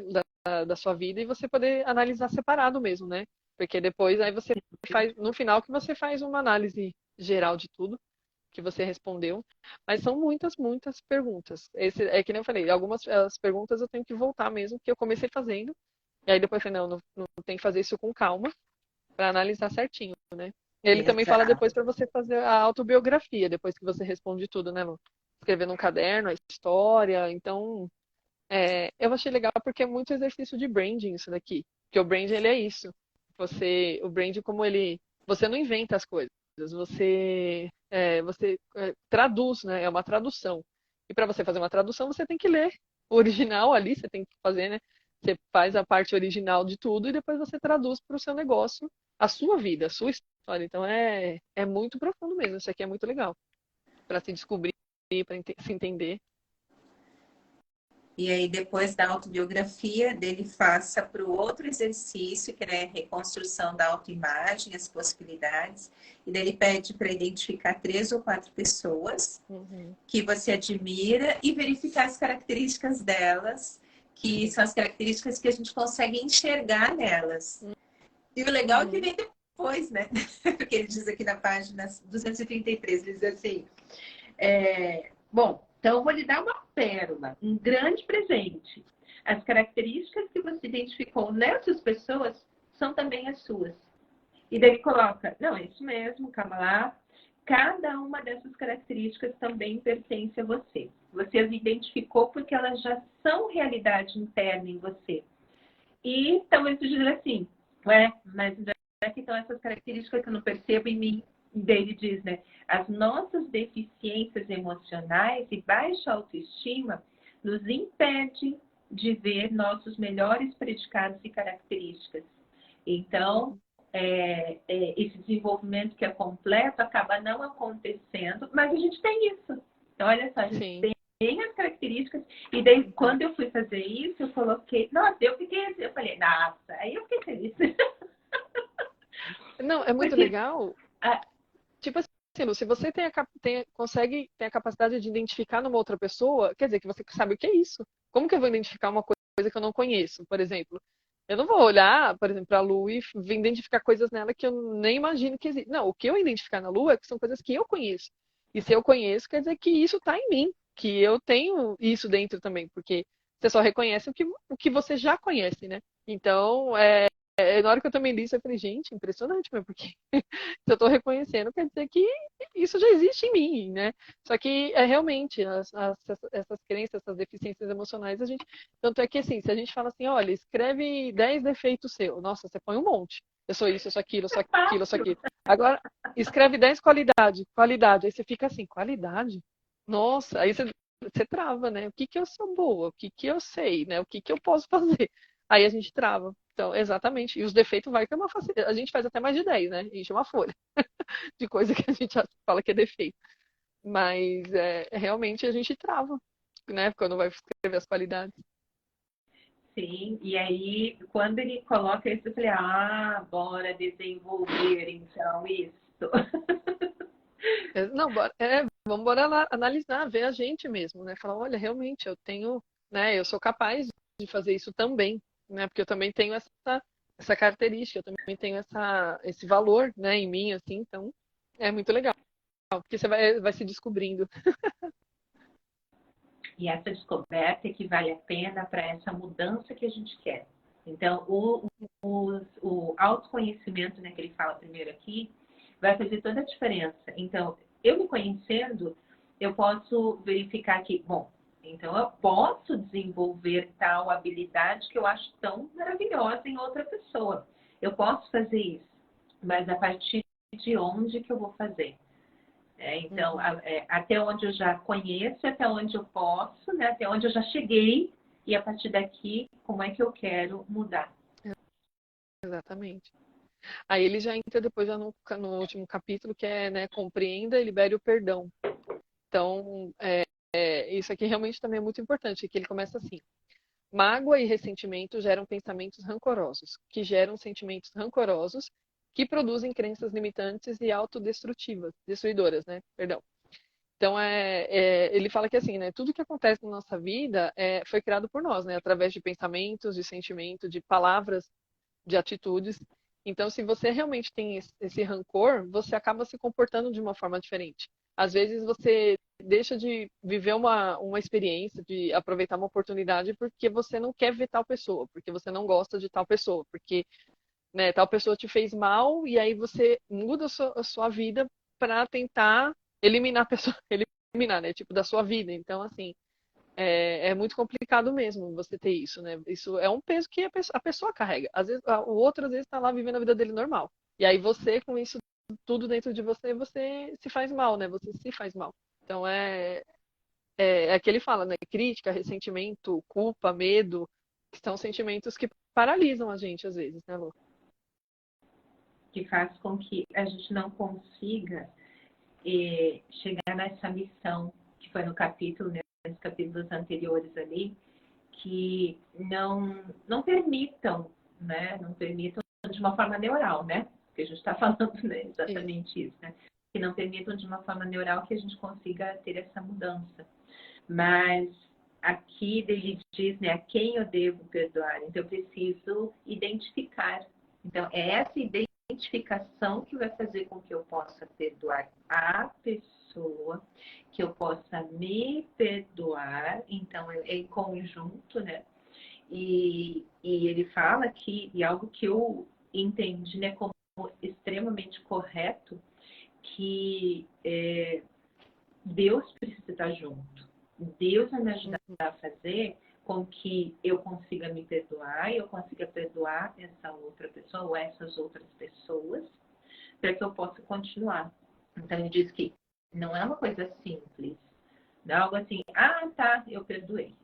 da sua vida e você poder analisar separado mesmo, né? Porque depois aí você faz, no final que você faz uma análise geral de tudo que você respondeu, mas são muitas, muitas perguntas. Esse, é que nem eu falei, algumas as perguntas eu tenho que voltar mesmo, que eu comecei fazendo, e aí depois eu falei, não tem que fazer isso com calma, para analisar certinho, né? Ele também fala Exato. depois para você fazer a autobiografia, depois que você responde tudo, né, Lu? Escrever num caderno, a história. Então, eu achei legal porque é muito exercício de branding isso daqui. Porque o branding, ele é isso. O branding, como ele... Você não inventa as coisas. Você traduz, né? É uma tradução. E para você fazer uma tradução, você tem que ler o original ali, você tem que fazer, né? Você faz a parte original de tudo e depois você traduz para o seu negócio, a sua vida, a sua história. Então é muito profundo mesmo. Isso aqui é muito legal para se descobrir, para se entender. E aí, depois da autobiografia, dele faça para o outro exercício, que é a reconstrução da autoimagem, as possibilidades. E daí ele pede para identificar 3 ou 4 pessoas Uhum. que você admira e verificar as características delas, que são as características que a gente consegue enxergar nelas. E o legal é que Uhum. vem depois, né? Porque ele diz aqui na página 233, ele diz assim, bom, então eu vou lhe dar uma pérola, um grande presente. As características que você identificou nessas pessoas são também as suas. E daí ele coloca, não, é isso mesmo, calma lá. Cada uma dessas características também pertence a você. Você as identificou porque elas já são realidade interna em você. E talvez você diga assim, mas já que estão essas características que eu não percebo em mim, e daí ele diz, né? As nossas deficiências emocionais e baixa autoestima nos impedem de ver nossos melhores predicados e características. Então, Uhum. esse desenvolvimento que é completo acaba não acontecendo, mas a gente tem isso. Então, olha só, a gente Sim. tem as características, e daí, quando eu fui fazer isso, eu coloquei, nossa, eu falei, nossa, aí eu fiquei feliz. Não, é muito Porque, legal. ah, Tipo assim, Lu, se você consegue ter a capacidade de identificar numa outra pessoa, quer dizer que você sabe o que é isso. Como que eu vou identificar uma coisa que eu não conheço, por exemplo? Eu não vou olhar, por exemplo, para a Lu e identificar coisas nela que eu nem imagino que existem. Não, o que eu identificar na Lu é que são coisas que eu conheço. E se eu conheço, quer dizer que isso está em mim, que eu tenho isso dentro também, porque você só reconhece o que você já conhece, né? Então, na hora que eu também li isso, eu falei, gente, impressionante, mas porque se eu estou reconhecendo, quer dizer que isso já existe em mim, né? Só que é realmente essas crenças, essas deficiências emocionais, a gente. Tanto é que assim, se a gente fala assim, olha, escreve 10 defeitos seus, nossa, você põe um monte. Eu sou isso, eu sou aquilo, eu sou aquilo, eu sou fácil. aquilo. Agora, escreve 10 qualidade, qualidade. Aí você fica assim, qualidade? Nossa, aí você trava, né? O que que eu sou boa? O que que eu sei, né? O que que eu posso fazer? Aí a gente trava. Então, exatamente. E os defeitos vai que é uma facilidade. A gente faz até mais de 10, né? Enche uma folha de coisa que a gente fala que é defeito. Mas realmente a gente trava, né? Quando vai escrever as qualidades. Sim, e aí, quando ele coloca isso, eu falei, bora desenvolver, então, isso. Não, vamos bora lá, analisar, ver a gente mesmo, né? Falar, olha, realmente eu tenho, né? Eu sou capaz de fazer isso também, né? Porque eu também tenho essa característica, eu também tenho esse valor, né, em mim, assim. Então, é muito legal, porque você vai se descobrindo. E essa descoberta é que vale a pena para essa mudança que a gente quer. Então, o autoconhecimento, né, que ele fala primeiro aqui, vai fazer toda a diferença. Então, eu me conhecendo, eu posso verificar que, bom, então eu posso desenvolver tal habilidade que eu acho tão maravilhosa em outra pessoa. Eu posso fazer isso, mas a partir de onde que eu vou fazer? Então, Uhum, até onde eu já conheço, até onde eu posso, né? Até onde eu já cheguei, e a partir daqui, como é que eu quero mudar? exatamente. Aí ele já entra depois já no último capítulo, que é, né, compreenda e libere o perdão. Então, isso aqui realmente também é muito importante, que ele começa assim. mágoa e ressentimento geram pensamentos rancorosos, que geram sentimentos rancorosos, que produzem crenças limitantes e autodestrutivas, destruidoras, né? Perdão. Então, ele fala que assim, né, tudo que acontece na nossa vida foi criado por nós, né, através de pensamentos, de sentimentos, de palavras, de atitudes. Então, se você realmente tem esse rancor, você acaba se comportando de uma forma diferente. Às vezes você deixa de viver uma experiência, de aproveitar uma oportunidade porque você não quer ver tal pessoa, porque você não gosta de tal pessoa, porque, né, tal pessoa te fez mal e aí você muda a sua vida para tentar eliminar a pessoa, eliminar, né, tipo, da sua vida. Então, assim, é muito complicado mesmo você ter isso, né? Isso é um peso que a pessoa carrega. Às vezes, o outro, às vezes, está lá vivendo a vida dele normal. E aí você, com isso tudo dentro de você, você se faz mal, né? Você se faz mal. Então, é que ele fala, né? Crítica, ressentimento, culpa, medo, que são sentimentos que paralisam a gente, às vezes, né, Lu? Que faz com que a gente não consiga chegar nessa missão, que foi no capítulo, né, nos capítulos anteriores ali, que não permitam, né, não permitam de uma forma neural, né, porque a gente está falando, né, exatamente isso, né, que não permitam de uma forma neural que a gente consiga ter essa mudança. Mas aqui ele diz, né, a quem eu devo perdoar, então eu preciso identificar. Então, é essa identificação que vai fazer com que eu possa perdoar a pessoa, que eu possa me perdoar, então é em conjunto, né? E ele fala aqui, e algo que eu entendi, né, como extremamente correto, que Deus precisa estar junto. Deus vai me ajudar a fazer com que eu consiga me perdoar, eu consiga perdoar essa outra pessoa ou essas outras pessoas, para que eu possa continuar. Então, ele diz que não é uma coisa simples. Não é algo assim, ah, tá, eu perdoei.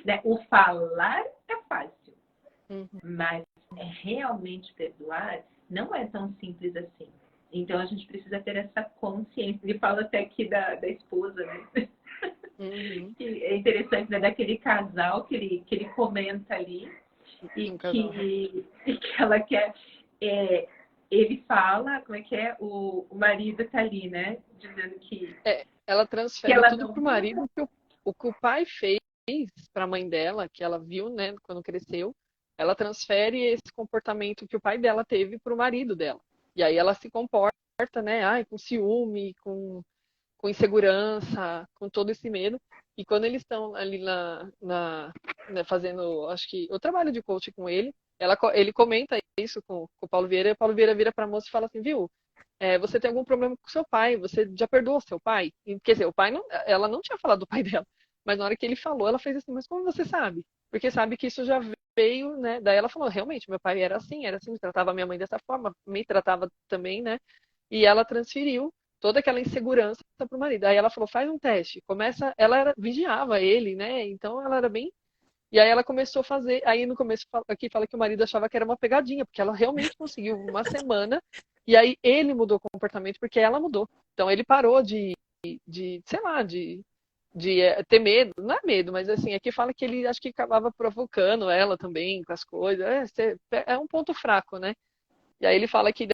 Né? O falar é fácil, mas realmente perdoar não é tão simples assim. Então, a gente precisa ter essa consciência. Ele fala até aqui da esposa, né? Uhum. É interessante, né? Daquele casal que ele comenta ali e que ela quer. Ele fala, como é que é? O marido tá ali, né? Dizendo que Ela que transfere ela tudo não pro marido, o que o pai fez para a mãe dela, que ela viu, né, quando cresceu, ela transfere esse comportamento que o pai dela teve pro marido dela. E aí ela se comporta, né, ai, com ciúme, com insegurança, com todo esse medo. E quando eles estão ali né, fazendo, acho que, o trabalho de coaching com ele, ele comenta isso com o Paulo Vieira, e o Paulo Vieira vira para a moça e fala assim, viu, você tem algum problema com seu pai, você já perdoou seu pai? E, quer dizer, o pai não, ela não tinha falado do pai dela, mas na hora que ele falou, ela fez assim, mas como você sabe? Porque sabe que isso já veio, né? Daí ela falou, realmente, meu pai era assim, tratava minha mãe dessa forma, me tratava também, né? E ela transferiu toda aquela insegurança para o marido. Aí ela falou, faz um teste, começa, vigiava ele, né? Então ela era bem. E aí ela começou a fazer, aí no começo aqui fala que o marido achava que era uma pegadinha, porque ela realmente conseguiu uma semana, e aí ele mudou o comportamento porque ela mudou. Então ele parou sei lá, de ter medo, não é medo, mas assim, aqui fala que ele acho que acabava provocando ela também com as coisas, é um ponto fraco, né? E aí ele fala que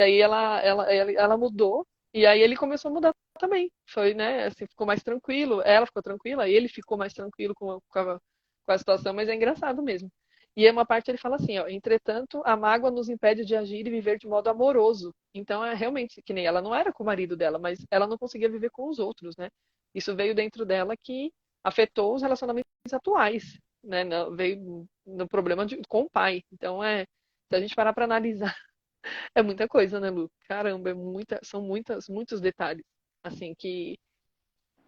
daí ela mudou, e aí ele começou a mudar também. Foi, né, assim, ficou mais tranquilo, ela ficou tranquila, ele ficou mais tranquilo com a situação, mas é engraçado mesmo. E é uma parte ele fala assim, ó, entretanto, a mágoa nos impede de agir e viver de modo amoroso. Então é realmente que nem ela não era com o marido dela, mas ela não conseguia viver com os outros, né? Isso veio dentro dela que afetou os relacionamentos atuais, né? Veio no problema com o pai. Então se a gente parar para analisar, é muita coisa, né, Lu? Caramba, são muitos detalhes, assim, que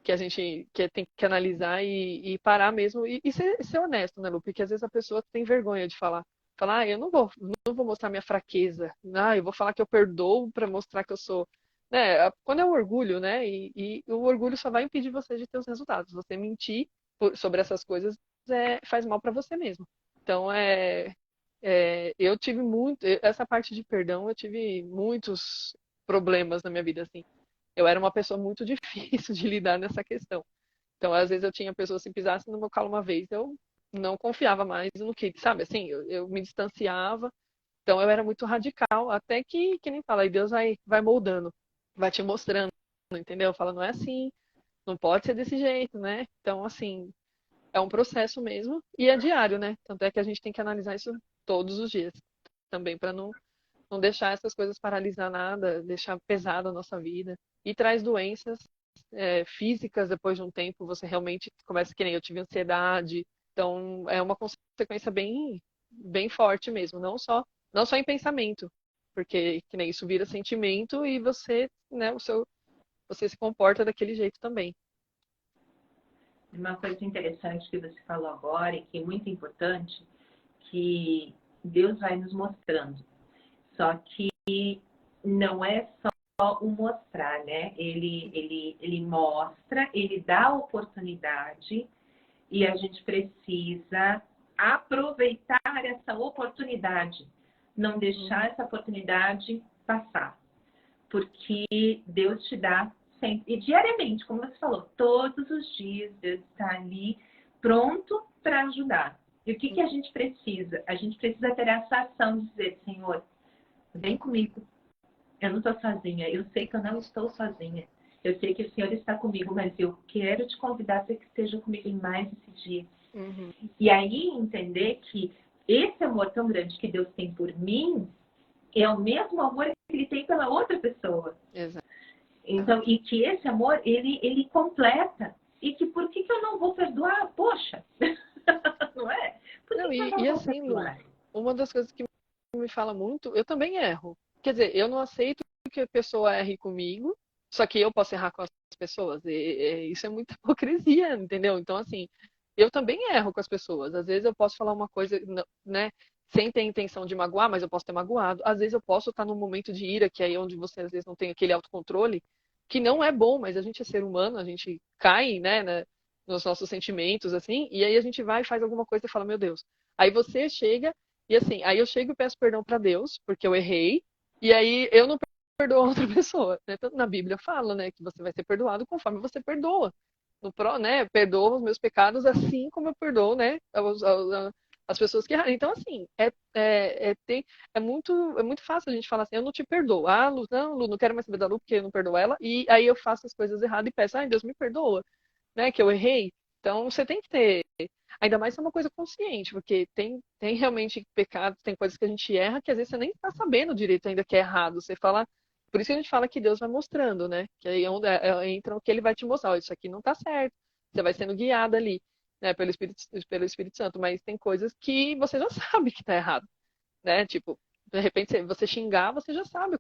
a gente tem que analisar e parar mesmo e ser honesto, né, Lu? Porque às vezes a pessoa tem vergonha de falar. Falar, eu não vou mostrar minha fraqueza. Eu vou falar que eu perdoo para mostrar que eu sou. Né? Quando é o orgulho, né? E o orgulho só vai impedir você de ter os resultados. Você mentir sobre essas coisas faz mal para você mesmo. Então, eu tive essa parte de perdão, eu tive muitos problemas na minha vida, assim. Eu era uma pessoa muito difícil de lidar nessa questão. Então, às vezes eu tinha pessoas, se pisasse no meu calo uma vez, eu não confiava mais no que, sabe, assim, eu me distanciava, então eu era muito radical, até que nem fala, aí Deus vai moldando, vai te mostrando, entendeu? Fala, não é assim, não pode ser desse jeito, né? Então, assim, é um processo mesmo e é diário, né? Tanto é que a gente tem que analisar isso todos os dias também, para não deixar essas coisas paralisar nada, deixar pesada a nossa vida. E traz doenças físicas depois de um tempo, você realmente começa que nem eu tive ansiedade. Então, é uma consequência bem forte mesmo, não só em pensamento, porque que nem isso vira sentimento e você, né, você se comporta daquele jeito também. Uma coisa interessante que você falou agora e que é muito importante, que Deus vai nos mostrando. Só que não é só o mostrar, né? Ele mostra, ele dá a oportunidade e a gente precisa aproveitar essa oportunidade, não deixar essa oportunidade passar, porque Deus te dá sempre, e diariamente, como você falou, todos os dias Deus está ali pronto para ajudar. E o que a gente precisa? A gente precisa ter essa ação de dizer, Senhor, vem comigo. Eu não estou sozinha. Eu sei que eu não estou sozinha. Eu sei que o Senhor está comigo, mas eu quero te convidar para que esteja comigo em mais esse dia. Uhum. E aí entender que esse amor tão grande que Deus tem por mim é o mesmo amor que Ele tem pela outra pessoa. Exato. Então, e que esse amor, ele completa. E que por que eu não vou perdoar? Poxa! Não é? Por Não, que eu não e vou assim, Lu, perdoar? uma das coisas que me fala muito, eu também erro. Quer dizer, eu não aceito que a pessoa erre comigo, só que eu posso errar com as pessoas. Isso é muita hipocrisia, entendeu? Então, assim, eu também erro com as pessoas. Às vezes eu posso falar uma coisa, né, sem ter intenção de magoar, mas eu posso ter magoado. Às vezes eu posso estar num momento de ira, que é aí onde você às vezes não tem aquele autocontrole, que não é bom, mas a gente é ser humano, a gente cai, né, nos nossos sentimentos, assim, e aí a gente vai e faz alguma coisa e fala, meu Deus. Aí você chega e assim, aí eu chego e peço perdão para Deus, porque eu errei, e aí eu não perdoo a outra pessoa. Né? Tanto na Bíblia fala, né, que você vai ser perdoado conforme você perdoa. Né, perdoa os meus pecados assim como eu perdoo, né, as pessoas que erraram. Então, assim, é muito fácil a gente falar assim, eu não te perdoo. Ah, Lu, não quero mais saber da Lu porque eu não perdoo ela. E aí eu faço as coisas erradas e peço, ai, Deus me perdoa, né, que eu errei. Então, você tem que ter. Ainda mais se é uma coisa consciente, porque tem realmente pecados, tem coisas que a gente erra que às vezes você nem está sabendo direito ainda que é errado. Você fala. Por isso que a gente fala que Deus vai mostrando, né? Que aí entra o que ele vai te mostrar. Isso aqui não está certo. Você vai sendo guiada ali, né, pelo Espírito Santo. Mas tem coisas que você já sabe que está errado, né? Tipo, de repente, se você xingar, você já sabe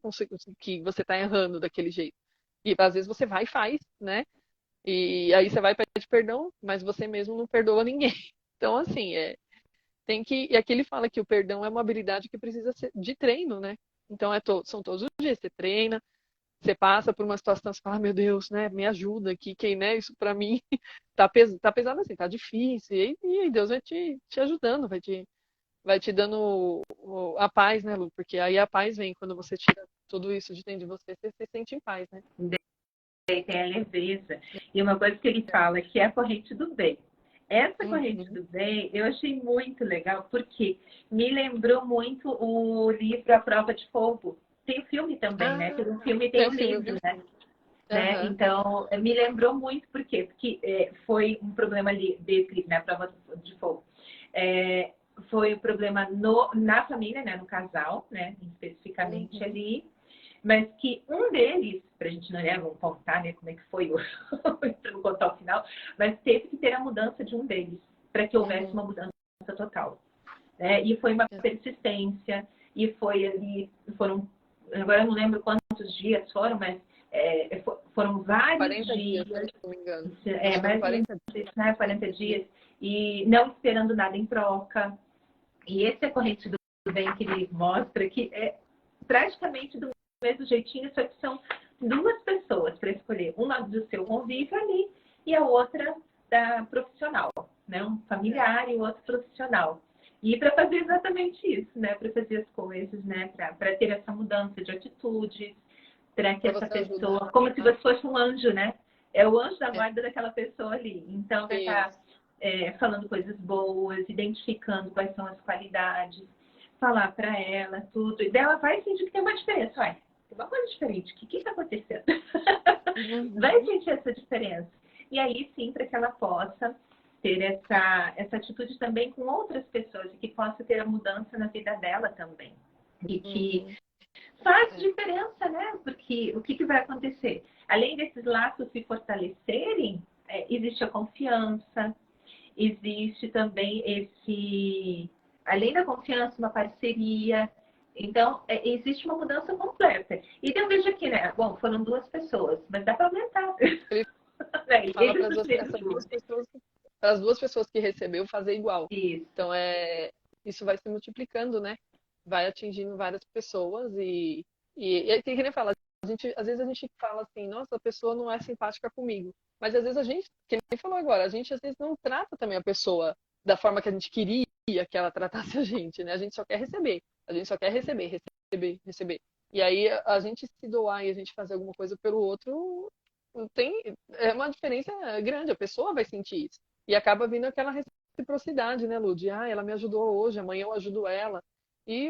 que você está errando daquele jeito. E às vezes você vai e faz, né? E aí você vai pedir perdão, mas você mesmo não perdoa ninguém. Então, assim, tem que. E aqui ele fala que o perdão é uma habilidade que precisa ser de treino, né? Então, são todos os dias. Você treina, você passa por uma situação, você fala, ah, meu Deus, né? Me ajuda aqui, quem, né? Isso pra mim tá pesado assim, tá difícil. E Deus vai te ajudando, vai te dando a paz, né, Lu? Porque aí a paz vem quando você tira tudo isso de dentro de você, você se sente em paz, né? Tem a leveza. E uma coisa que ele fala que é a corrente do bem. Essa corrente Uhum. do bem eu achei muito legal, porque me lembrou muito o livro A Prova de Fogo. Tem o filme também, né? Tem Ah, o filme e tem tem o o filme, eu vi livro, o né? filme. Né? Aham. Então, me lembrou muito, por quê? Porque foi um problema ali descrito na Prova de Fogo. É, foi o problema na família, né? No casal, né? Especificamente Uhum. ali, mas que um deles, para a gente não contar, né, como é que foi, para não contar o final, mas teve que ter a mudança de um deles, para que houvesse Uhum. uma mudança total. Né? E foi uma persistência, e foi ali, agora eu não lembro quantos dias foram, mas foram vários 40 dias, dias, se eu não me engano. Acho que foram mais ou menos 40 dias. 40 dias, e não esperando nada em troca. E esse é a corrente do bem que ele mostra, que é praticamente do mesmo jeitinho, só que são duas pessoas para escolher. Uma do seu convívio ali e a outra da profissional, né? Um É. familiar e o outro profissional. E para fazer exatamente isso, né? Para fazer as coisas, né? Para ter essa mudança de atitudes, para que Pra essa você ajudar. pessoa, como se você fosse um anjo, né? É o anjo da É. guarda daquela pessoa ali. Então vai estar Isso. falando coisas boas, identificando quais são as qualidades, falar para ela tudo. E dela vai sentir que tem uma diferença. Olha, tem uma coisa diferente. O que está acontecendo? Vai sentir essa diferença. E aí sim, para que ela possa ter essa atitude também com outras pessoas e que possa ter a mudança na vida dela também. E que faz diferença, né? Porque o que vai acontecer? Além desses laços se fortalecerem, existe a confiança, existe também além da confiança, uma parceria. Então, existe uma mudança completa. E então, veja aqui, né? Bom, foram 2 pessoas, mas dá para aumentar. Ele fala para as 2 pessoas que recebeu fazer igual. Isso. Então, isso vai se multiplicando, né? Vai atingindo várias pessoas e que nem fala, às vezes a gente fala assim, nossa, a pessoa não é simpática comigo. Mas às vezes a gente, que nem falou agora, a gente às vezes não trata também a pessoa da forma que a gente queria que ela tratasse a gente, né? A gente só quer receber. A gente só quer receber, receber, receber. E aí a gente se doar e a gente fazer alguma coisa pelo outro, é uma diferença grande, a pessoa vai sentir isso. E acaba vindo aquela reciprocidade, né, Lu? De, ela me ajudou hoje, amanhã eu ajudo ela. E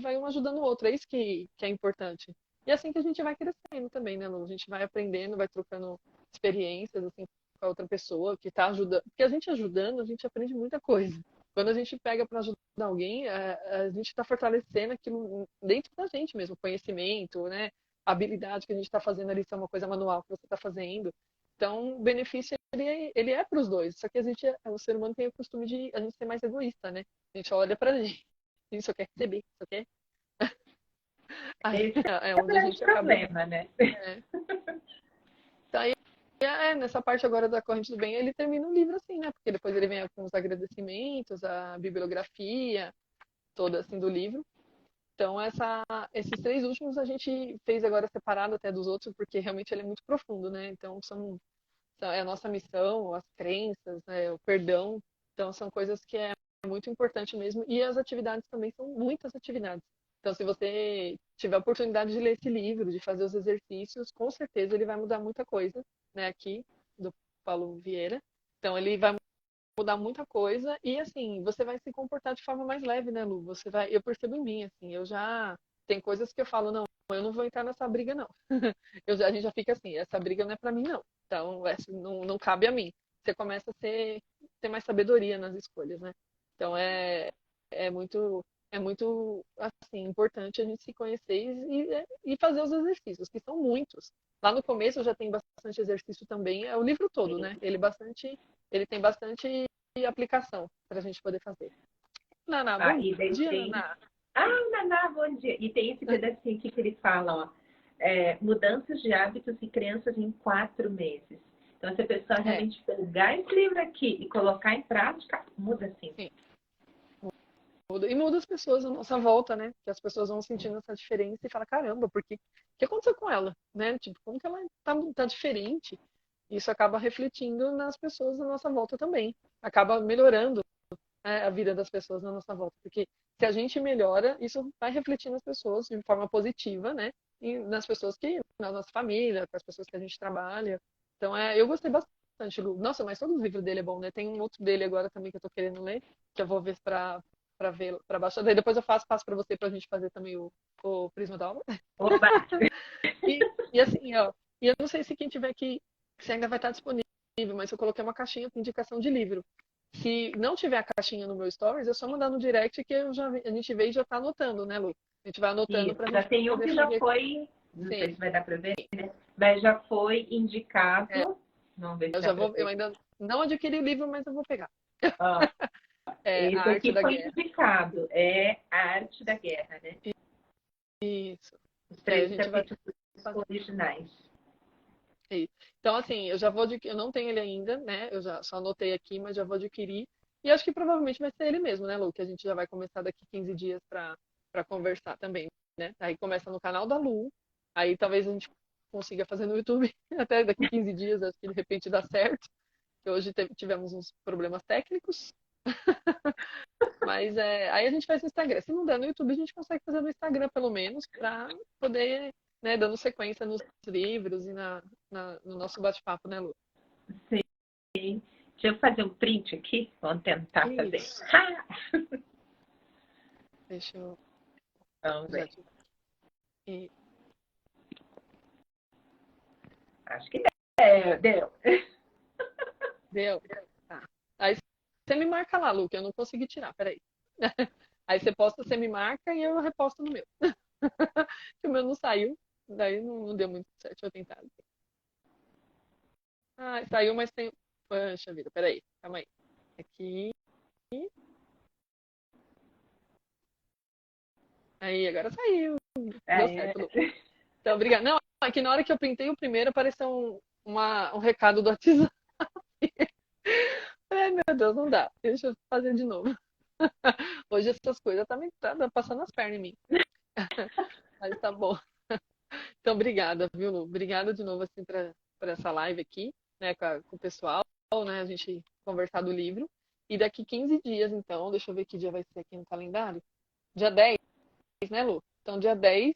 vai uma ajudando o outro. É isso que é importante. E é assim que a gente vai crescendo também, né, Lu? A gente vai aprendendo, vai trocando experiências, assim, com a outra pessoa que está ajudando. Porque a gente ajudando, a gente aprende muita coisa. Quando a gente pega para ajudar alguém, a gente está fortalecendo aquilo dentro da gente mesmo, conhecimento, né? A habilidade que a gente está fazendo ali, se é uma coisa manual que você está fazendo. Então, o benefício, ele é para os dois. Só que o ser humano tem o costume de a gente ser mais egoísta, né? A gente olha pra gente. A gente só quer receber, só quer. Aí Esse é é o onde a grande gente acaba. problema, né? Então, aí, nessa parte agora da corrente do bem, ele termina o livro assim, né? Porque depois ele vem com os agradecimentos, a bibliografia toda assim do livro. Então, esses 3 últimos a gente fez agora separado até dos outros, porque realmente ele é muito profundo, né? Então, é a nossa missão, as crenças, né? O perdão. Então, são coisas que é muito importante mesmo. E as atividades também são muitas atividades. Então, se você tiver a oportunidade de ler esse livro, de fazer os exercícios, com certeza ele vai mudar muita coisa, né? Aqui, do Paulo Vieira. Então, ele vai mudar muita coisa e assim, você vai se comportar de forma mais leve, né, Lu? Eu percebo em mim assim, tem coisas que eu falo, não, eu não vou entrar nessa briga não. A gente já fica assim, essa briga não é pra mim não. Então, essa não cabe a mim. Você começa a ter mais sabedoria nas escolhas, né? Então é muito assim importante a gente se conhecer e fazer os exercícios, que são muitos. Lá no começo já tem bastante exercício também, é o livro todo, né? Ele tem bastante aplicação para a gente poder fazer. Naná, bom E daí dia, tem... Naná. Naná, bom dia. E tem esse pedacinho aqui que ele fala, ó, mudanças de hábitos e crenças em 4 meses. Então, se a pessoa realmente pegar esse livro aqui e colocar em prática, muda sim. E muda as pessoas à nossa volta, né? Que as pessoas vão sentindo essa diferença e falam, caramba, o que aconteceu com ela? Né? Tipo, como que ela tá diferente? Isso acaba refletindo nas pessoas à nossa volta também. Acaba melhorando, né, a vida das pessoas na nossa volta. Porque se a gente melhora, isso vai refletir nas pessoas de forma positiva, né? E nas pessoas na nossa família, com as pessoas que a gente trabalha. Então, eu gostei bastante, Lu. Nossa, mas todo o livro dele é bom, né? Tem um outro dele agora também que eu tô querendo ler, que eu vou ver para ver para baixar. Daí depois eu passo para você para a gente fazer também o Prisma da Obra. Opa! E assim, ó, e eu não sei se quem tiver aqui, se ainda vai estar disponível, mas eu coloquei uma caixinha com indicação de livro. Se não tiver a caixinha no meu stories, é só mandar no direct que a gente vê e já está anotando, né, Lu? A gente vai anotando para a gente já tem poder que já foi, não sei se vai dar para ver, né? Mas já foi indicado. Vamos ver se eu ainda não adquiri o livro, mas eu vou pegar. Esse A Arte aqui da foi Guerra. indicado, a Arte da Guerra, né? Isso. Os 3 capítulos originais. Então, assim, eu não tenho ele ainda, né? Eu já só anotei aqui, mas já vou adquirir. E acho que provavelmente vai ser ele mesmo, né, Lu? Que a gente já vai começar daqui 15 dias para conversar também, né? Aí começa no canal da Lu, aí talvez a gente consiga fazer no YouTube até daqui 15 dias, acho que de repente dá certo. Hoje tivemos uns problemas técnicos, mas aí a gente faz no Instagram. Se não der no YouTube, a gente consegue fazer no Instagram, pelo menos, para poder, né, dando sequência nos livros e no nosso bate-papo, né, Lu? Sim. Deixa eu fazer um print aqui. Vamos tentar fazer. Isso. Deixa eu Vamos ver. e Acho que deu. deu. Tá. Aí você me marca lá, Lu, que eu não consegui tirar, peraí. Aí você posta, você me marca e eu reposto no meu. Que o meu não saiu, daí não deu muito certo, deixa eu tentar. Ah, saiu, mas tem. Poxa vida, peraí, calma aí. Aqui. Aí, agora saiu. Deu certo, Lu. Então, obrigada. Não, aqui na hora que eu printei o primeiro, apareceu um recado do WhatsApp. Ai, meu Deus, não dá. Deixa eu fazer de novo. Hoje essas coisas tá passando as pernas em mim. Mas tá bom. Então, obrigada, viu, Lu? Obrigada de novo, assim, por essa live aqui, né, com o pessoal, né, a gente conversar do livro. E daqui 15 dias, então, deixa eu ver que dia vai ser aqui no calendário. Dia 10, né, Lu? Então, dia 10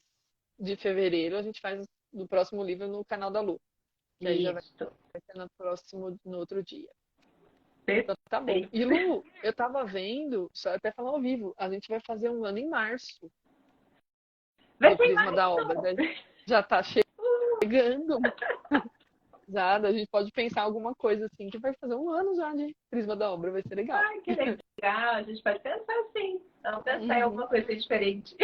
de fevereiro, a gente faz do próximo livro no canal da Lu. Que aí já vai Isso. ser no outro dia. Então, Perfeito. tá bom. E Lu, eu tava vendo, só até falar ao vivo, a gente vai fazer um ano em março Vai do ser Prisma mais da Obra. Né? Já tá chegando. Já, a gente pode pensar alguma coisa assim, que vai fazer um ano já de Prisma da Obra, vai ser legal. Ai, que legal. A gente pode pensar assim. Vamos pensar em Uhum, alguma coisa diferente.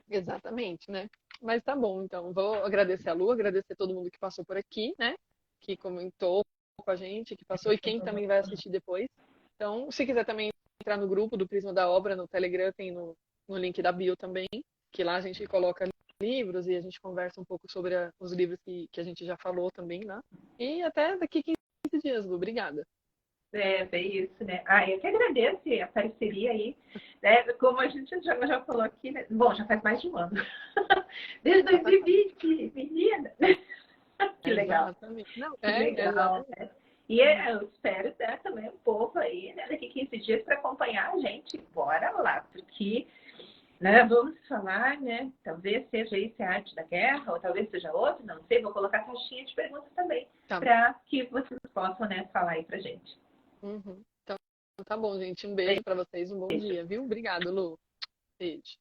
exatamente, né? Mas tá bom, então. Vou agradecer a Lu, agradecer todo mundo que passou por aqui, né? Que comentou com a gente, que passou, e quem também vai assistir depois. Então, se quiser também entrar no grupo do Prisma da Obra, no Telegram, tem no link da bio também, que lá a gente coloca livros e a gente conversa um pouco sobre os livros que a gente já falou também, né? E até daqui 15 dias, Lu. Obrigada. É isso, né? Ah, eu que agradeço a parceria aí. Né? Como a gente já falou aqui, né? Bom, já faz mais de um ano. Desde 2020, menina. Que legal. Exatamente. Não, Que legal. exatamente. Né? E eu espero né, também um povo aí, né, daqui 15 dias, para acompanhar a gente. Bora lá, porque né, vamos falar, né? Talvez seja esse a arte da guerra, ou talvez seja outro, não sei. Vou colocar caixinha de perguntas também, Tá bom. para que vocês possam né, falar aí pra gente. Uhum. Então, tá bom, gente. Um beijo pra vocês, um bom Beijo. dia, viu? Obrigado, Lu. Beijo.